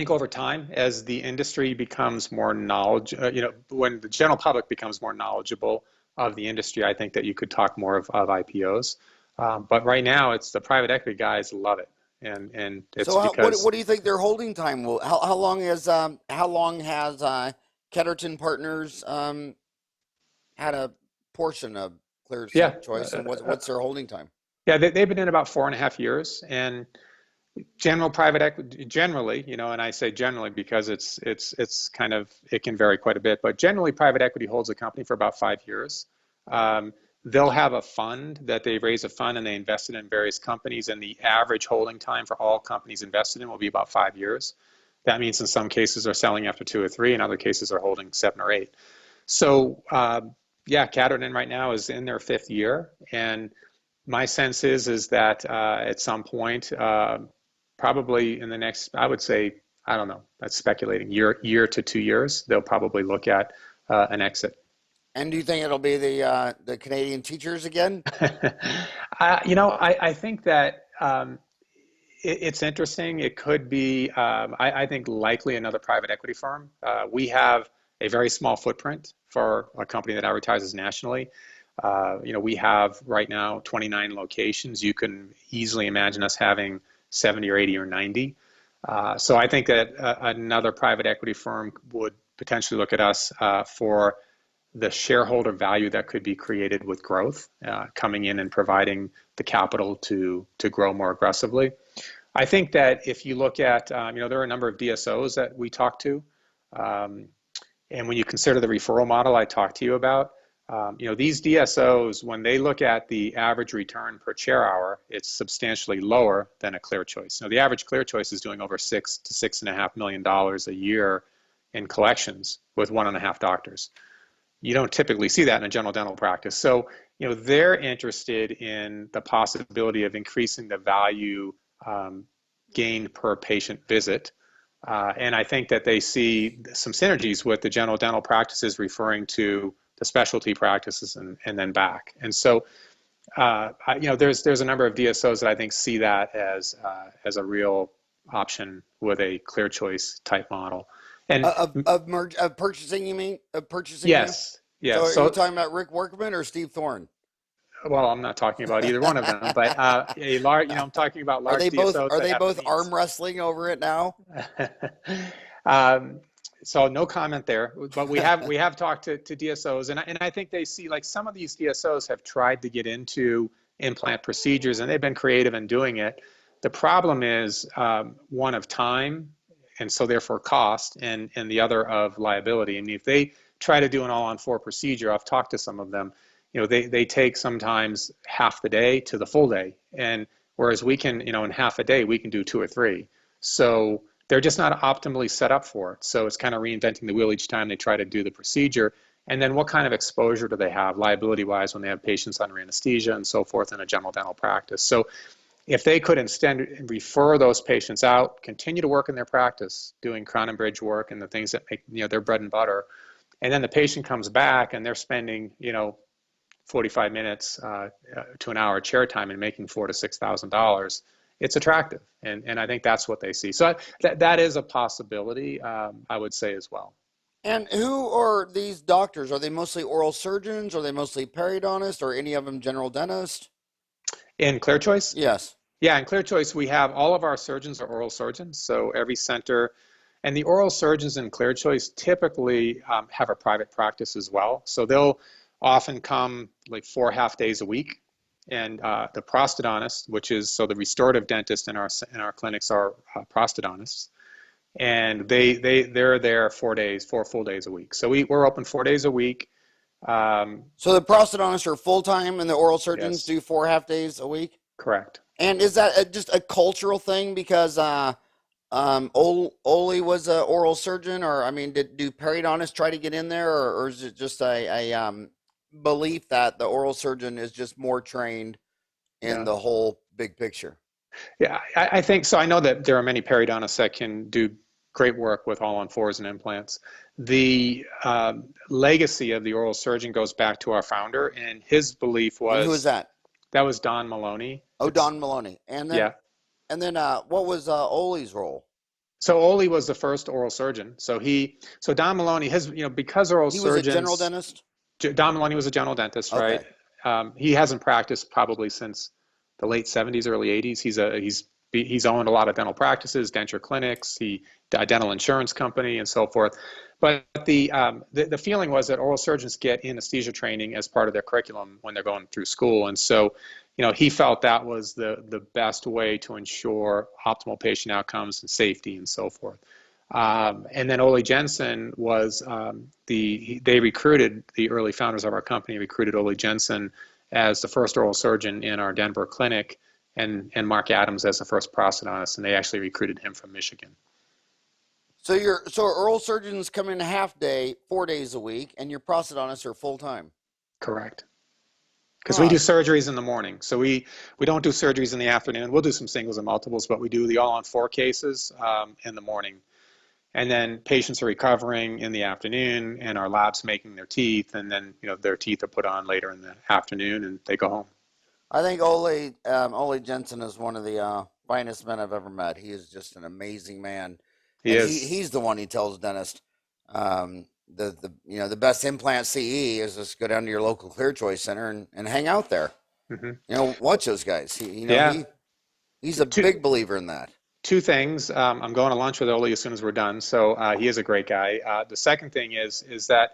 Speaker 2: over time, as the industry becomes more when the general public becomes more knowledgeable of the industry, I think that you could talk more of IPOs. But right now, it's the private equity guys love it, and it's
Speaker 1: So
Speaker 2: because
Speaker 1: what do you think their holding time will? How long has Ketterton Partners had a portion of
Speaker 2: yeah,
Speaker 1: ClearChoice, and what's their holding time?
Speaker 2: yeah, they've been in about 4.5 years, and general private equity generally, and I say generally because it's kind of, it can vary quite a bit, but generally private equity holds a company for about 5 years. They'll have a fund that they raise a fund and they invest it in various companies, and the average holding time for all companies invested in will be about 5 years. That means in some cases they're selling after 2 or 3, in other cases they're holding 7 or 8. So yeah, Catterton right now is in their 5th year, and my sense is that at some point, probably in the next, I would say, I don't know, that's speculating, year to 2 years, they'll probably look at an exit.
Speaker 1: And do you think it'll be the Canadian teachers again?
Speaker 2: I think that it's interesting. It could be, I think, likely another private equity firm. We have a very small footprint for a company that advertises nationally. We have right now 29 locations. You can easily imagine us having 70 or 80 or 90. So I think that another private equity firm would potentially look at us for the shareholder value that could be created with growth, coming in and providing the capital to grow more aggressively. I think that if you look at, there are a number of DSOs that we talk to, and when you consider the referral model I talked to you about, these DSOs, when they look at the average return per chair hour, it's substantially lower than a ClearChoice. Now, the average ClearChoice is doing over $6 to $6.5 million a year in collections with 1.5 doctors. You don't typically see that in a general dental practice. So, they're interested in the possibility of increasing the value gained per patient visit. And I think that they see some synergies with the general dental practices referring to the specialty practices and then back. And so, there's a number of DSOs that I think see that as a real option with a ClearChoice type model. And
Speaker 1: Of purchasing, you mean? Of purchasing you?
Speaker 2: yes, yes.
Speaker 1: So are
Speaker 2: So,
Speaker 1: you talking about Rick Workman or Steve Thorne?
Speaker 2: well, I'm not talking about either one of them, but I'm talking about
Speaker 1: Are
Speaker 2: large
Speaker 1: they both
Speaker 2: DSOs
Speaker 1: are
Speaker 2: that
Speaker 1: they
Speaker 2: have the
Speaker 1: both
Speaker 2: means.
Speaker 1: arm wrestling over it now?
Speaker 2: um, so no comment there, but we have talked to DSOs, and I think they see, like, some of these DSOs have tried to get into implant procedures, and they've been creative in doing it. The problem is one of time, and so therefore cost, and the other of liability. And if they try to do an all-on-4 procedure, I've talked to some of them, they take sometimes half the day to the full day, and whereas we can, in half a day, we can do 2 or 3. So they're just not optimally set up for it. So it's kind of reinventing the wheel each time they try to do the procedure. And then what kind of exposure do they have liability-wise when they have patients under anesthesia and so forth in a general dental practice? So if they could instead refer those patients out, continue to work in their practice, doing crown and bridge work and the things that make their bread and butter, and then the patient comes back and they're spending 45 minutes to an hour chair time and making $4,000 to $6,000, it's attractive, and I think that's what they see. So that is a possibility, I would say, as well.
Speaker 1: And who are these doctors? Are they mostly oral surgeons? Are they mostly periodontists? Or any of them general dentist?
Speaker 2: In ClearChoice?
Speaker 1: Yes.
Speaker 2: Yeah, in ClearChoice, we have all of our surgeons are oral surgeons. So every center, and the oral surgeons in ClearChoice typically have a private practice as well. So they'll often come like 4 half-days a week. And the prosthodontist, which is, so the restorative dentists in our clinics are prosthodontists. and they're there 4 days, 4 full days a week. So we're open 4 days a week.
Speaker 1: So the prosthodontists are full time, and the oral surgeons
Speaker 2: Yes,
Speaker 1: do 4 half days a week.
Speaker 2: correct.
Speaker 1: And is that just a cultural thing because Oli was an oral surgeon, or I mean, do periodontists try to get in there, or is it just a belief that the oral surgeon is just more trained in
Speaker 2: Yeah.
Speaker 1: the whole big picture?
Speaker 2: Yeah, I think so. I know that there are many periodontists that can do great work with all on fours and implants. The legacy of the oral surgeon goes back to our founder, and his belief
Speaker 1: And who is
Speaker 2: was
Speaker 1: that?
Speaker 2: that was Don Maloney.
Speaker 1: Oh,
Speaker 2: It's
Speaker 1: Don Maloney.
Speaker 2: yeah.
Speaker 1: And then what was Oli's role?
Speaker 2: So Oli was the first oral surgeon. So Don Maloney, because oral
Speaker 1: He was a general
Speaker 2: surgeons,
Speaker 1: dentist.
Speaker 2: Don Maloney was a general dentist, right?
Speaker 1: Okay.
Speaker 2: He hasn't practiced probably since the late 70s, early 80s. He's owned a lot of dental practices, denture clinics, a dental insurance company, and so forth. But the feeling was that oral surgeons get anesthesia training as part of their curriculum when they're going through school, and so he felt that was the best way to ensure optimal patient outcomes and safety and so forth. And then Ole Jensen was they recruited, the early founders of our company recruited Ole Jensen as the first oral surgeon in our Denver clinic, and Mark Adams as the first prosthodontist, and they actually recruited him from Michigan.
Speaker 1: So oral surgeons come in a half day, 4 days a week, and your prosthodontists are full time.
Speaker 2: Correct. Because we
Speaker 1: Huh.
Speaker 2: do surgeries in the morning. So we don't do surgeries in the afternoon. We'll do some singles and multiples, but we do the all-on-4 cases in the morning. And then patients are recovering in the afternoon, and our lab's making their teeth, and then their teeth are put on later in the afternoon, and they go home.
Speaker 1: I think Ole Jensen is one of the finest men I've ever met. He is just an amazing man,
Speaker 2: He
Speaker 1: and
Speaker 2: is.
Speaker 1: he's the one he tells dentists the best implant CE is just go down to your local ClearChoice center and hang out there.
Speaker 2: Hmm.
Speaker 1: Watch those guys.
Speaker 2: Yeah.
Speaker 1: He's a
Speaker 2: Two,
Speaker 1: big believer in that.
Speaker 2: two things. I'm going to lunch with Oli as soon as we're done, so he is a great guy. The second thing is that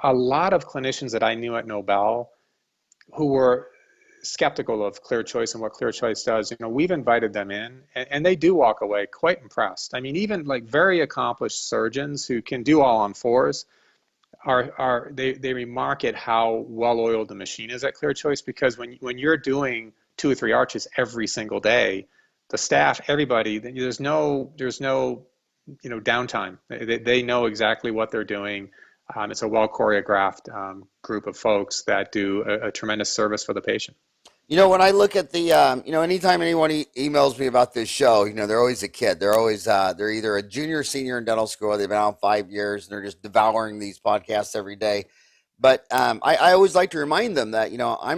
Speaker 2: a lot of clinicians that I knew at Nobel who were skeptical of ClearChoice and what ClearChoice does, we've invited them in, and they do walk away quite impressed. I mean, even like very accomplished surgeons who can do all on fours they remark at how well oiled the machine is at ClearChoice, because when you're doing 2 or 3 arches every single day, the staff, everybody, there's no downtime. They know exactly what they're doing. It's a well choreographed group of folks that do a tremendous service for the patient.
Speaker 1: When I look at the, anytime anyone emails me about this show, they're always a kid. They're always, they're either a junior, senior in dental school, or they've been out 5 years, and they're just devouring these podcasts every day. But I always like to remind them that,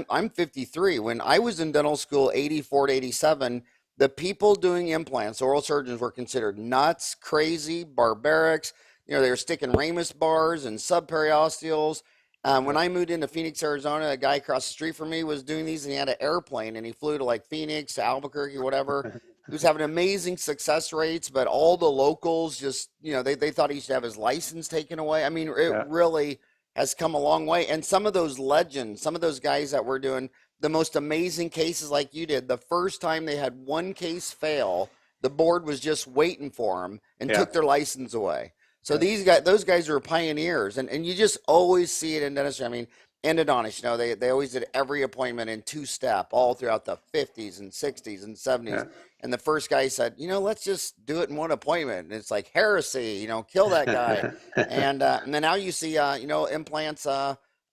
Speaker 1: I'm 53. When I was in dental school, 84 to 87, the people doing implants, oral surgeons, were considered nuts, crazy, barbarics. They were sticking Ramus bars and subperiosteals. When
Speaker 2: Yep.
Speaker 1: I moved into Phoenix, Arizona, a guy across the street from me was doing these, and he had an airplane, and he flew to like Phoenix, to Albuquerque, whatever. He was having amazing success rates, but all the locals just, they thought he should have his license taken away. I mean, it
Speaker 2: Yeah.
Speaker 1: really has come a long way. And some of those legends, some of those guys that were doing the most amazing cases like you did, the first time they had one case fail, the board was just waiting for them and
Speaker 2: Yeah.
Speaker 1: took their license away. So
Speaker 2: Yeah.
Speaker 1: those guys are pioneers, and you just always see it in dentistry. I mean, endodontists, they always did every appointment in two-step all throughout the 50s and 60s and 70s.
Speaker 2: Yeah.
Speaker 1: And the first guy said, let's just do it in one appointment. And it's like heresy, kill that guy. And then now you see, implants,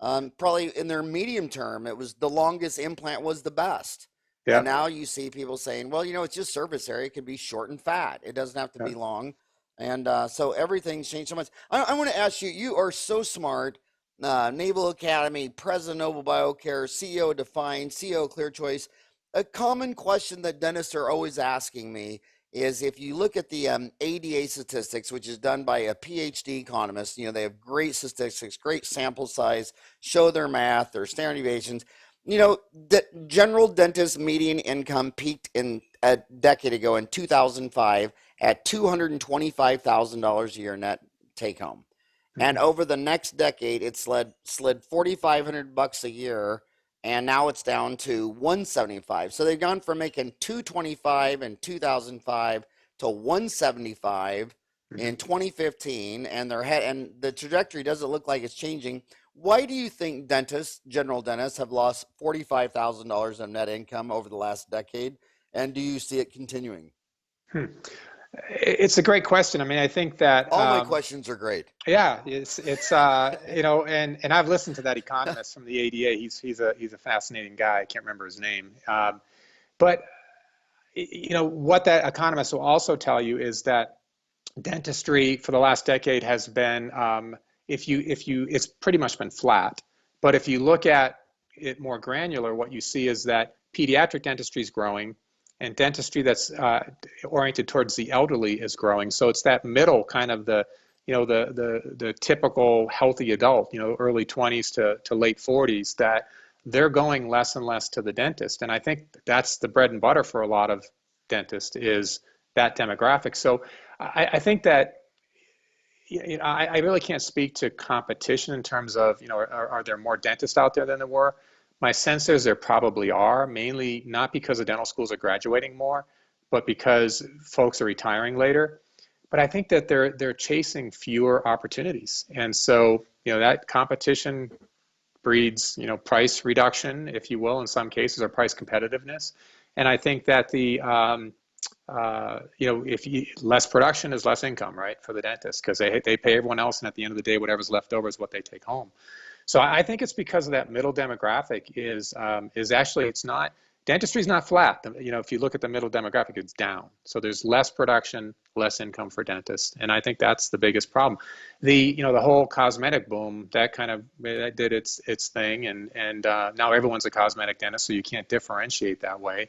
Speaker 1: probably in their medium term, it was the longest implant was the best. And
Speaker 2: Yeah.
Speaker 1: now you see people saying, well, it's just surface area. It can be short and fat. It doesn't have to
Speaker 2: Yeah.
Speaker 1: be long. And so everything's changed so much. I want to ask you, you are so smart, Naval Academy, President Nobel Biocare, CEO of DFINE, CEO of ClearChoice. A common question that dentists are always asking me is, if you look at the ADA statistics, which is done by a PhD economist, they have great statistics, great sample size, show their math, their standard deviations. The general dentist median income peaked in a decade ago in 2005 at $225,000 a year net take home. And
Speaker 2: Mhm.
Speaker 1: over the next decade, it slid $4,500 a year, and now it's down to 175. So they've gone from making 225 in 2005 to 175
Speaker 2: Mhm.
Speaker 1: in 2015, and and the trajectory doesn't look like it's changing. Why do you think dentists, general dentists, have lost $45,000 of net income over the last decade? And do you see it continuing?
Speaker 2: Hmm. It's a great question. I mean, I think that
Speaker 1: All my questions are great.
Speaker 2: yeah, it's you know, and I've listened to that economist from the ADA. He's a fascinating guy. I can't remember his name. But you know what that economist will also tell you is that dentistry for the last decade has been if you it's pretty much been flat. But if you look at it more granular, what you see is that pediatric dentistry is growing, and dentistry that's oriented towards the elderly is growing. So it's that middle kind of the you know the typical healthy adult, you know, early 20s to late 40s, that they're going less and less to the dentist. And I think that's the bread and butter for a lot of dentists is that demographic. So I think that you know, I really can't speak to competition in terms of, you know, are there more dentists out there than there were? My sense is there probably are, mainly not because the dental schools are graduating more, but because folks are retiring later. But I think that they're chasing fewer opportunities. And so, you know, that competition breeds, you know, price reduction, if you will, in some cases, or price competitiveness. And I think that you know, if you less production is less income, right, for the dentist, because they pay everyone else, and at the end of the day, whatever's left over is what they take home. So I think it's because of that middle demographic is actually it's not dentistry is not flat. You know, if you look at the middle demographic, it's down. So there's less production, less income for dentists, and I think that's the biggest problem. You know, the whole cosmetic boom that did its thing, and now everyone's a cosmetic dentist, so you can't differentiate that way.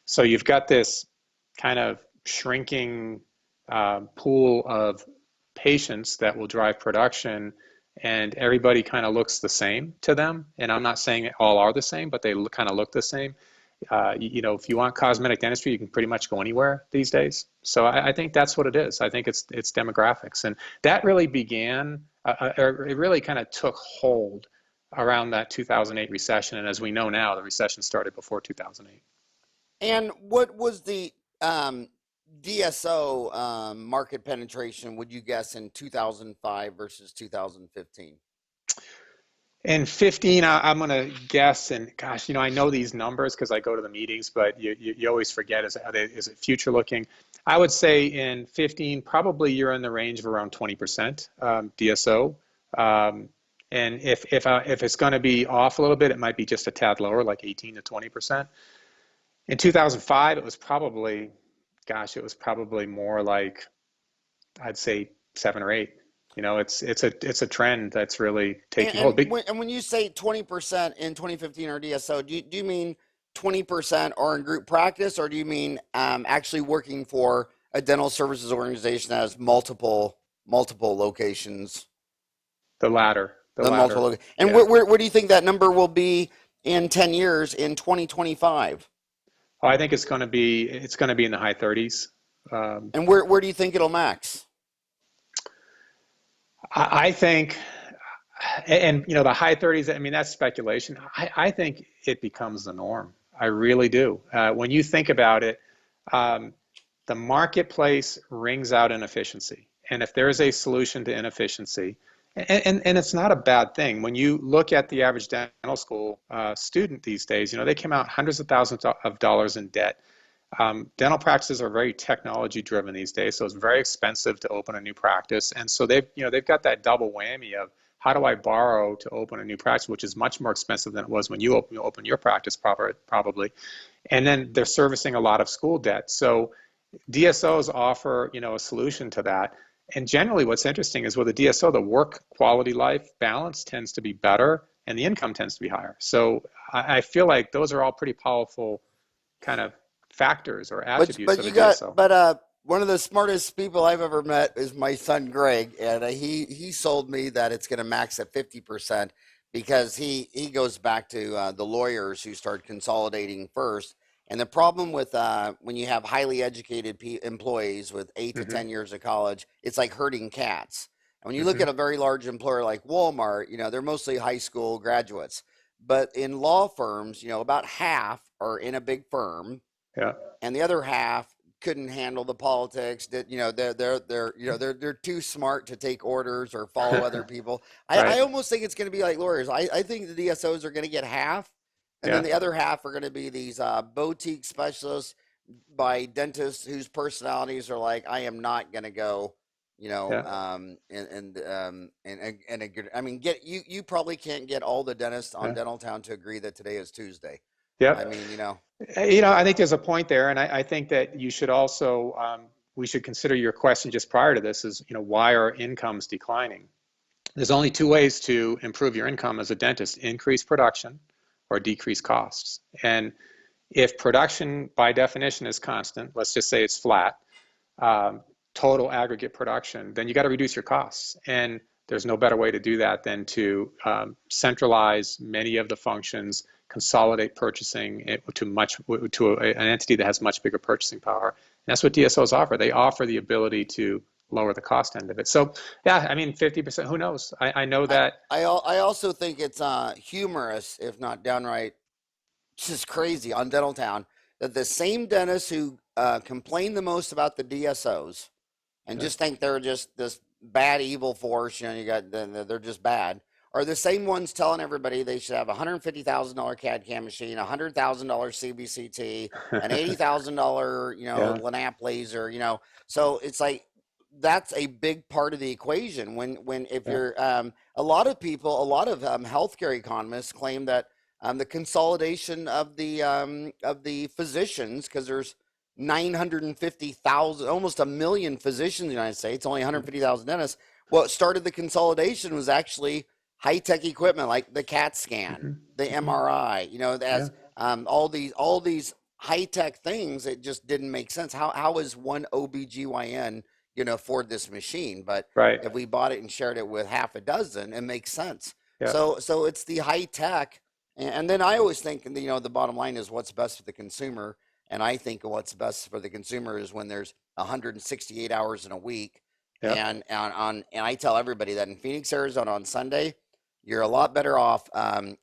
Speaker 2: So you've got this kind of shrinking pool of patients that will drive production, and everybody kind of looks the same to them. And I'm not saying all are the same, but they kind of look the same. You know, if you want cosmetic dentistry, you can pretty much go anywhere these days. So I think that's what it is. I think it's demographics, and that really began, or it really kind of took hold around that 2008 recession. And as we know now, the recession started before 2008.
Speaker 1: And what was the DSO market penetration, would you guess, in 2005 versus 2015?
Speaker 2: In 15, I'm going to guess, and gosh, you know, I know these numbers because I go to the meetings, but you always forget, is it future looking? I would say in 15, probably you're in the range of around 20% DSO. Um, and if it's going to be off a little bit, it might be just a tad lower, like 18 to 20%. In 2005, it was probably, gosh, it was probably more like, I'd say 7 or 8. You know, it's a trend that's really taking hold.
Speaker 1: And when you say 20% in 2015 or DSO, do you mean 20% are in group practice, or do you mean actually working for a dental services organization that has multiple locations?
Speaker 2: The latter, the
Speaker 1: The
Speaker 2: latter.
Speaker 1: and
Speaker 2: Yeah.
Speaker 1: where do you think that number will be in 10 years in 2025?
Speaker 2: Oh, I think it's going to be in the high 30s. Um,
Speaker 1: And where do you think it'll max?
Speaker 2: I think, and you know, the high 30s. I mean, that's speculation. I think it becomes the norm. I really do. When you think about it, um, the marketplace rings out inefficiency, and if there is a solution to inefficiency, and it's not a bad thing. When you look at the average dental school student these days, you know, they come out hundreds of thousands of dollars in debt. Dental practices are very technology driven these days, so it's very expensive to open a new practice. And so they've got that double whammy of how do I borrow to open a new practice, which is much more expensive than it was when you open your practice probably. And then they're servicing a lot of school debt. So DSOs offer, you know, a solution to that. And generally what's interesting is with a DSO, the work quality life balance tends to be better and the income tends to be higher. So I feel like those are all pretty powerful kind of factors or attributes of a DSO.
Speaker 1: One of the smartest people I've ever met is my son Greg, and he sold me that it's going to max at 50% because he goes back to the lawyers who started consolidating first. And the problem with when you have highly educated employees with 8 to 10 years of college, it's like herding cats. And when you look
Speaker 2: Hmm.
Speaker 1: at a very large employer like Walmart, you know, they're mostly high school graduates. But in law firms, you know, about half are in a big firm,
Speaker 2: Yeah.
Speaker 1: and the other half couldn't handle the politics. That they're too smart to take orders or follow other people. I
Speaker 2: Right.
Speaker 1: almost think it's going to be like lawyers. I think the DSOs are going to get half, and then
Speaker 2: Yeah.
Speaker 1: the other half are going to be these boutique specialists by dentists whose personalities are like, I am not going to go,
Speaker 2: Yeah.
Speaker 1: and a good. I mean, you probably can't get all the dentists on
Speaker 2: Yeah.
Speaker 1: Dental Town to agree that today is Tuesday. I
Speaker 2: Yep.
Speaker 1: mean,
Speaker 2: I think there's a point there, and I think that you should also we should consider your question just prior to this is, why are incomes declining? There's only two ways to improve your income as a dentist: increase production or decrease costs. And if production by definition is constant, let's just say it's flat, um, total aggregate production, then you got to reduce your costs. And there's no better way to do that than to centralize many of the functions, consolidate purchasing to an entity that has much bigger purchasing power. And that's what DSOs offer. They offer the ability to lower the cost end of it. So yeah, I mean, 50%, who knows? I know that.
Speaker 1: I also think it's humorous, if not downright just crazy on Dental Town, that the same dentists who complain the most about the DSOs and
Speaker 2: Yeah.
Speaker 1: just think they're just this bad evil force, they're just bad, are the same ones telling everybody they should have a $150,000 CAD CAM machine, a $100,000 CBCT, an $80,000
Speaker 2: Yeah.
Speaker 1: Lanap laser, So it's like that's a big part of the equation. When if
Speaker 2: Yeah.
Speaker 1: you're a lot of people, a lot of healthcare economists claim that the consolidation of the physicians, because there's 950,000, almost a million physicians in the United States, only 150,000 dentists. What started the consolidation was actually high tech equipment like the CAT scan,
Speaker 2: Hmm.
Speaker 1: the
Speaker 2: Hmm.
Speaker 1: MRI.
Speaker 2: Yeah.
Speaker 1: As all these high tech things, it just didn't make sense. How is one OBGYN going to afford this machine? But
Speaker 2: Right.
Speaker 1: if we bought it and shared it with half a dozen, it makes sense.
Speaker 2: Yeah.
Speaker 1: So it's the high tech, and then I always think, the bottom line is what's best for the consumer. And I think what's best for the consumer is when there's 168 hours in a week.
Speaker 2: Yeah.
Speaker 1: And I tell everybody that in Phoenix, Arizona on Sunday, you're a lot better off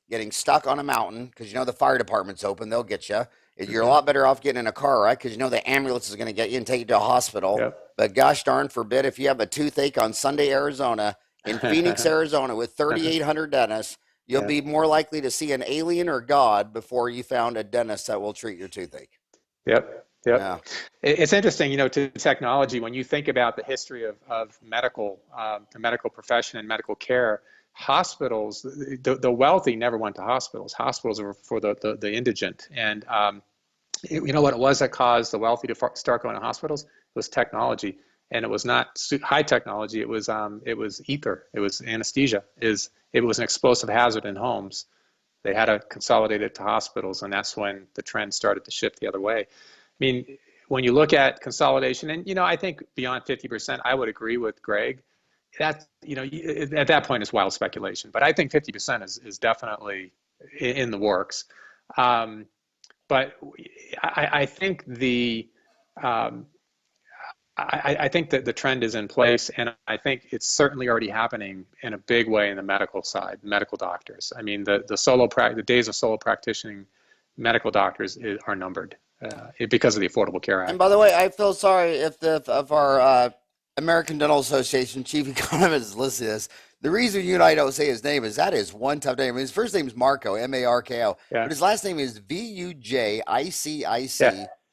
Speaker 1: getting stuck on a mountain because the fire department's open, they'll get you. You're a
Speaker 2: Hmm.
Speaker 1: lot better off getting in a car wreck because the ambulance is going to get you and take you to a hospital.
Speaker 2: Yeah.
Speaker 1: But gosh darn forbid if you have a toothache on Sunday, Arizona, in Phoenix, Arizona, with 3,800 dentists, you'll
Speaker 2: Yeah.
Speaker 1: be more likely to see an alien or God before you found a dentist that will treat your toothache.
Speaker 2: Yep. Yep.
Speaker 1: Yeah.
Speaker 2: It's interesting, to technology, when you think about the history of the medical profession and medical care, hospitals, the wealthy never went to hospitals. Hospitals are for the indigent. And you know what it was that caused the wealthy to start going to hospitals? It was technology. And it was not high technology. It was ether. It was anesthesia. It was an explosive hazard in homes. They had to consolidate it to hospitals, and that's when the trend started to shift the other way. I mean, when you look at consolidation, and I think beyond 50%, I would agree with Greg. That at that point it's wild speculation, but I think 50% is definitely in the works. But I think um, I think that the trend is in place, and I think it's certainly already happening in a big way in the medical side, medical doctors. I mean, the days of solo practicing medical doctors are numbered because of the Affordable Care
Speaker 1: And
Speaker 2: Act.
Speaker 1: by the way, I feel sorry if our American Dental Association chief economist is listening to this. The reason you and I don't say his name is that is one tough name. His first name is Marco, Marko,
Speaker 2: Yeah,
Speaker 1: but his last name is
Speaker 2: yeah.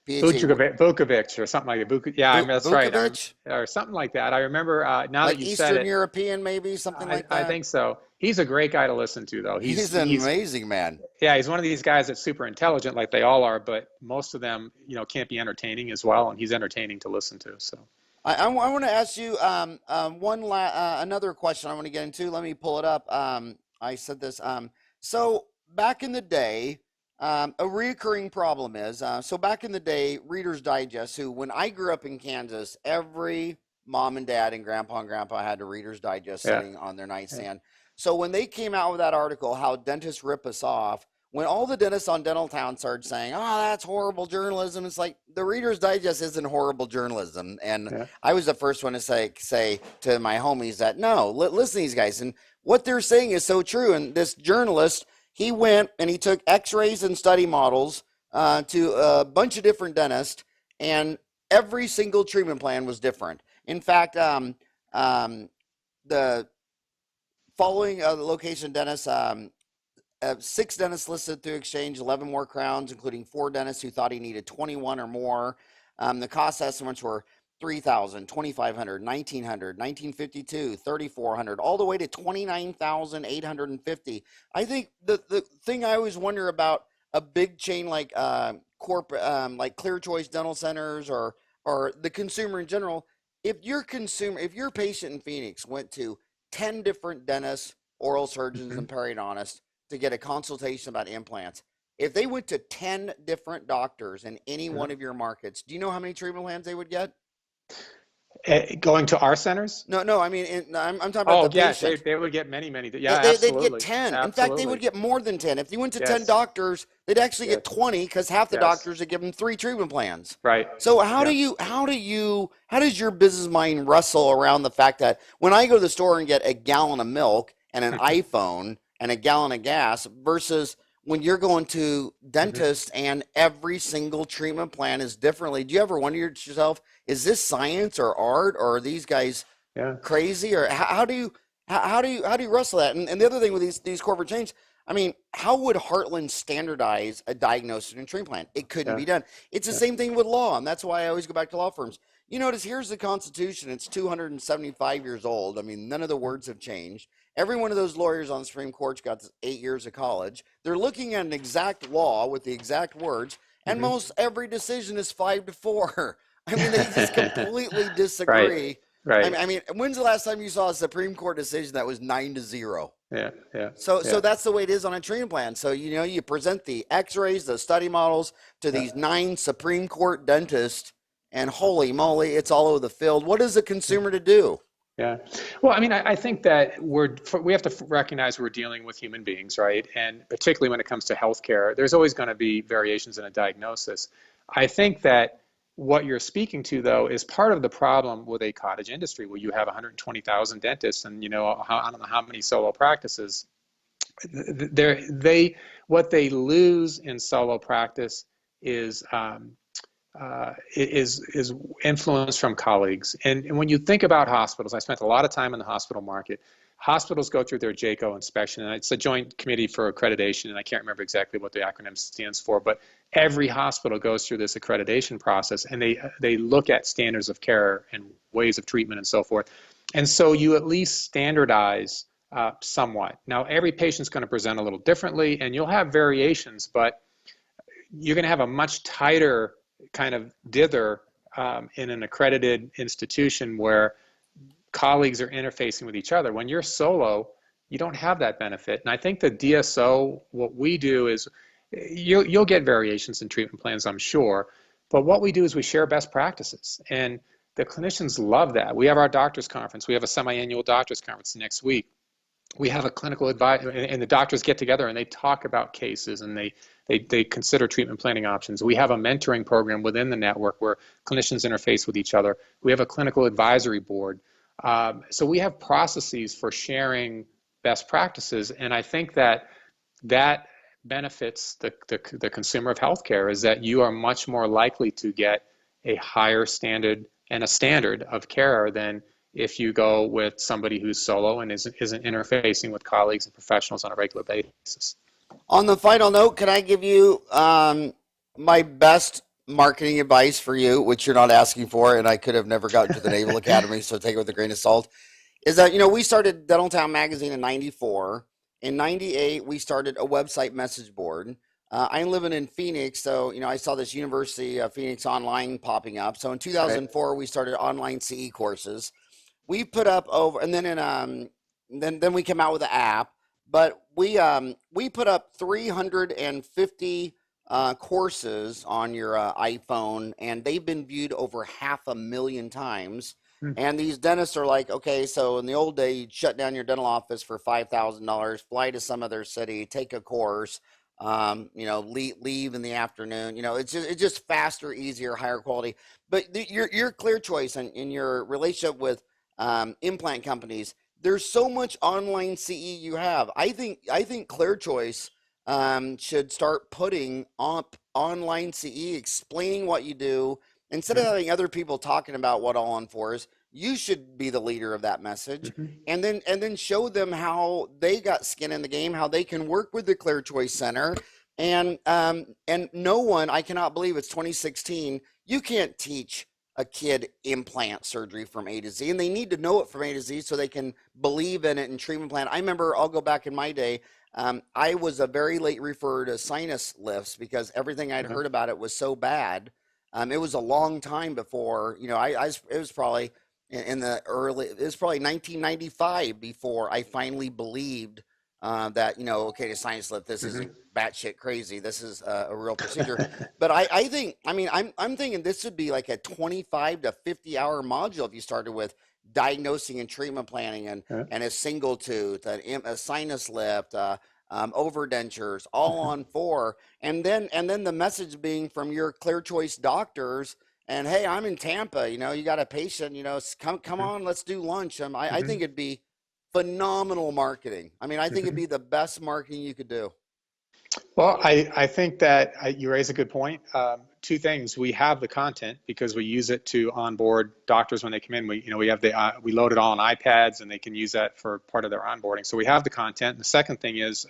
Speaker 1: Vujicic.
Speaker 2: Vukovic or something like that. Yeah, I mean, that's right.
Speaker 1: Vukovic,
Speaker 2: Or something like that. I remember now that
Speaker 1: like
Speaker 2: you said
Speaker 1: Eastern
Speaker 2: it,
Speaker 1: European, maybe something like
Speaker 2: I
Speaker 1: that.
Speaker 2: think so. He's a great guy to listen to, though.
Speaker 1: He's an amazing man.
Speaker 2: Yeah, he's one of these guys that's super intelligent, like they all are, but most of them, can't be entertaining as well, and he's entertaining to listen to. So,
Speaker 1: I want to ask you another question I want to get into. Let me pull it up. I said this. So back in the day, a reoccurring problem is so back in the day, Reader's Digest, who when I grew up in Kansas, every mom and dad and grandpa had a Reader's Digest
Speaker 2: yeah,
Speaker 1: sitting on their
Speaker 2: yeah,
Speaker 1: nightstand. So when they came out with that article, how dentists rip us off, when all the dentists on Dental Town started saying, "Oh, that's horrible journalism," it's like the Reader's Digest isn't horrible journalism. And
Speaker 2: yeah,
Speaker 1: I was the first one to say to my homies that no, listen to these guys, and what they're saying is so true. And this journalist, he went and he took X-rays and study models to a bunch of different dentists, and every single treatment plan was different. In fact, the following the location dentists, 6 dentists listed through exchange, 11 more crowns, including 4 dentists who thought he needed 21 or more. The cost estimates were 3,000, 2,500, 1,900, 1,952, 3,400, all the way to 29,850. I think the thing I always wonder about a big chain like corporate, like ClearChoice Dental Centers or the consumer in general, if your patient in Phoenix went to 10 different dentists, oral surgeons, and periodontists to get a consultation about implants, if they went to 10 different doctors in any one of your markets, do you know how many treatment plans they would get?
Speaker 2: Going to our centers?
Speaker 1: No. I mean, I'm talking about
Speaker 2: Oh,
Speaker 1: the
Speaker 2: yeah,
Speaker 1: patient.
Speaker 2: they would get many, many. Yeah,
Speaker 1: They'd get
Speaker 2: absolutely.
Speaker 1: 10. In fact, they would
Speaker 2: Absolutely.
Speaker 1: get more than 10. If you went to 10
Speaker 2: Yes.
Speaker 1: doctors, they'd actually get
Speaker 2: Yes.
Speaker 1: 20 because half the
Speaker 2: Yes.
Speaker 1: doctors would give them 3 treatment plans.
Speaker 2: Right.
Speaker 1: So how
Speaker 2: Yeah.
Speaker 1: does your business mind wrestle around the fact that when I go to the store and get a gallon of milk and an iPhone and a gallon of gas versus when you're going to dentist and every single treatment plan is differently? Do you ever wonder to yourself, is this science or art, or are these guys
Speaker 2: Yeah.
Speaker 1: crazy, or how do you wrestle that? And the other thing with these corporate chains, I mean, how would Heartland standardize a diagnosis and treatment plan? It couldn't
Speaker 2: Yeah.
Speaker 1: be done. It's the
Speaker 2: Yeah.
Speaker 1: same thing with law, and that's why I always go back to law firms. You notice here's the Constitution. It's 275 years old. I mean, none of the words have changed. Every one of those lawyers on the Supreme Court's got 8 years of college. They're looking at an exact law with the exact words, and most every decision is 5-4. I mean, they just completely disagree.
Speaker 2: Right.
Speaker 1: I mean, when's the last time you saw a Supreme Court decision that was 9-0?
Speaker 2: Yeah. Yeah.
Speaker 1: So
Speaker 2: Yeah.
Speaker 1: that's the way it is on a treatment plan. So you present the X-rays, the study models to these 9 Supreme Court dentists, and holy moly, it's all over the field. What is the consumer to do?
Speaker 2: Yeah. Well, I mean, I think that we have to recognize we're dealing with human beings, right? And particularly when it comes to healthcare, there's always going to be variations in a diagnosis. I think that what you're speaking to, though, is part of the problem with a cottage industry where you have 120,000 dentists and, I don't know how many solo practices. What they lose in solo practice is influence from colleagues. And when you think about hospitals, I spent a lot of time in the hospital market. Hospitals go through their JCO inspection, and it's a joint committee for accreditation, and I can't remember exactly what the acronym stands for, but every hospital goes through this accreditation process, and they look at standards of care and ways of treatment and so forth. And so you at least standardize somewhat. Now, every patient's going to present a little differently, and you'll have variations, but you're going to have a much tighter kind of dither in an accredited institution where colleagues are interfacing with each other. When you're solo, you don't have that benefit. And I think the DSO, what we do is you'll get variations in treatment plans, I'm sure, but what we do is we share best practices, and the clinicians love that. We have our doctors conference. We have a semi-annual doctors conference next week. We have a clinical advisor, and the doctors get together and they talk about cases, and they consider treatment planning options. We have a mentoring program within the network where clinicians interface with each other. We have a clinical advisory board. So we have processes for sharing best practices, and I think that benefits the consumer of healthcare, is that you are much more likely to get a higher standard and a standard of care than if you go with somebody who's solo and isn't interfacing with colleagues and professionals on a regular basis.
Speaker 1: On the final note, can I give you my best marketing advice for you, which you're not asking for, and I could have never gotten to the Naval Academy, so take it with a grain of salt, is that, we started Dental Town magazine in 94. In 98, we started a website message board. I'm living in Phoenix, so, I saw this University of Phoenix online popping up. So in 2004, we started online CE courses. We put up over, and then we came out with the app, but we put up 350 courses on your iPhone, and they've been viewed over 500,000 times. And these dentists are like, okay, so in the old day, you'd shut down your dental office for $5,000, fly to some other city, take a course, leave in the afternoon. It's just faster, easier, higher quality. But your ClearChoice and your relationship with implant companies, there's so much online CE you have. I think ClearChoice should start putting up online CE, explaining what you do, Instead of having other people talking about what all on four is, you should be the leader of that message, and then show them how they got skin in the game, how they can work with the ClearChoice Center. And no one, I cannot believe it's 2016. You can't teach a kid implant surgery from A to Z, and they need to know it from A to Z so they can believe in it and treatment plan. I remember, I'll go back in my day. I was a very late referrer to sinus lifts because everything I'd heard about it was so bad. It was a long time before, it was probably in the early, it was probably 1995 before I finally believed that, okay, the sinus lift, this isn't batshit crazy. This is a real procedure. But I think, I'm thinking this would be like a 25 to 50 hour module if you started with diagnosing and treatment planning and a single tooth, a sinus lift, overdentures, all on four, and then the message being from your ClearChoice doctors. And hey, I'm in Tampa. You got a patient. Come on, let's do lunch. I think it'd be phenomenal marketing. I think it'd be the best marketing you could do.
Speaker 2: Well, I think that you raise a good point. Two things: we have the content because we use it to onboard doctors when they come in. We have we load it all on iPads, and they can use that for part of their onboarding. So we have the content. And the second thing is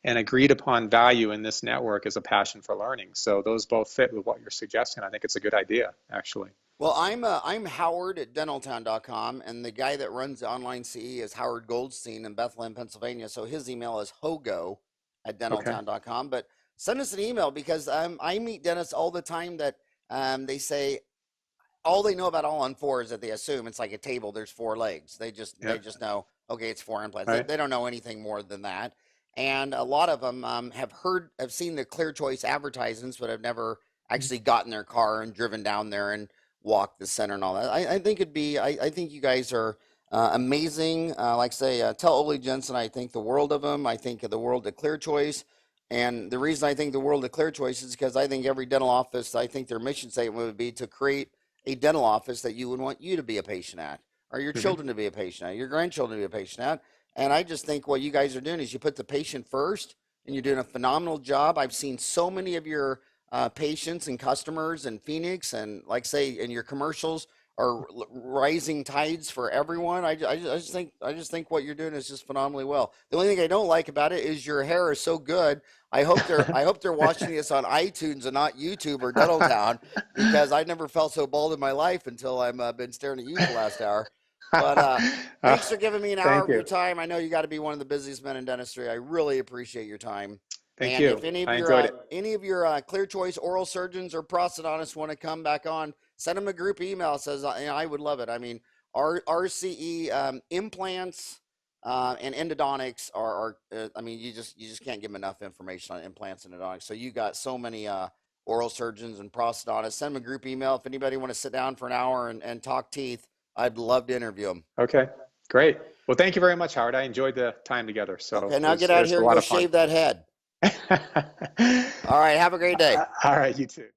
Speaker 2: an agreed upon value in this network is a passion for learning. So those both fit with what you're suggesting. I think it's a good idea, actually.
Speaker 1: Well, I'm Howard at dentaltown.com, and the guy that runs the online CE is Howard Goldstein in Bethlehem, Pennsylvania. So his email is hogo at dentaltown.com. But send us an email because I meet dentists all the time that they say all they know about all on four is that they assume it's like a table. There's four legs. They just know, okay, it's four implants.
Speaker 2: Right.
Speaker 1: They don't know anything more than that. And a lot of them have seen the ClearChoice advertisements, but have never actually gotten their car and driven down there and walked the center and all that. I think I think you guys are amazing. Like I say, tell Ole Jensen I think the world of him. I think of the world of ClearChoice. And the reason I think the world of ClearChoice is because I think every dental office, I think their mission statement would be to create a dental office that you would want you to be a patient at, or your children to be a patient at, your grandchildren to be a patient at. And I just think what you guys are doing is you put the patient first, and you're doing a phenomenal job. I've seen so many of your patients and customers in Phoenix, and like say in your commercials are rising tides for everyone. I just think what you're doing is just phenomenally well. The only thing I don't like about it is your hair is so good. I hope they're watching this on iTunes and not YouTube or Dental Town, because I never felt so bald in my life until I've been staring at you for the last hour. But thanks for giving me an hour of your time. I know you got to be one of the busiest men in dentistry. I really appreciate your time.
Speaker 2: Thank you.
Speaker 1: If any of
Speaker 2: I
Speaker 1: your
Speaker 2: enjoyed it.
Speaker 1: any of your ClearChoice oral surgeons or prosthodontists want to come back on, send them a group email. Says I would love it. RCE implants and endodontics are you just can't give them enough information on implants and endodontics. So you got so many oral surgeons and prosthodontists. Send them a group email. If anybody want to sit down for an hour and talk teeth, I'd love to interview them.
Speaker 2: Okay, great. Well, thank you very much, Howard. I enjoyed the time together. So
Speaker 1: okay, now get out here and go shave that head. All right, have a great day.
Speaker 2: All right, you too.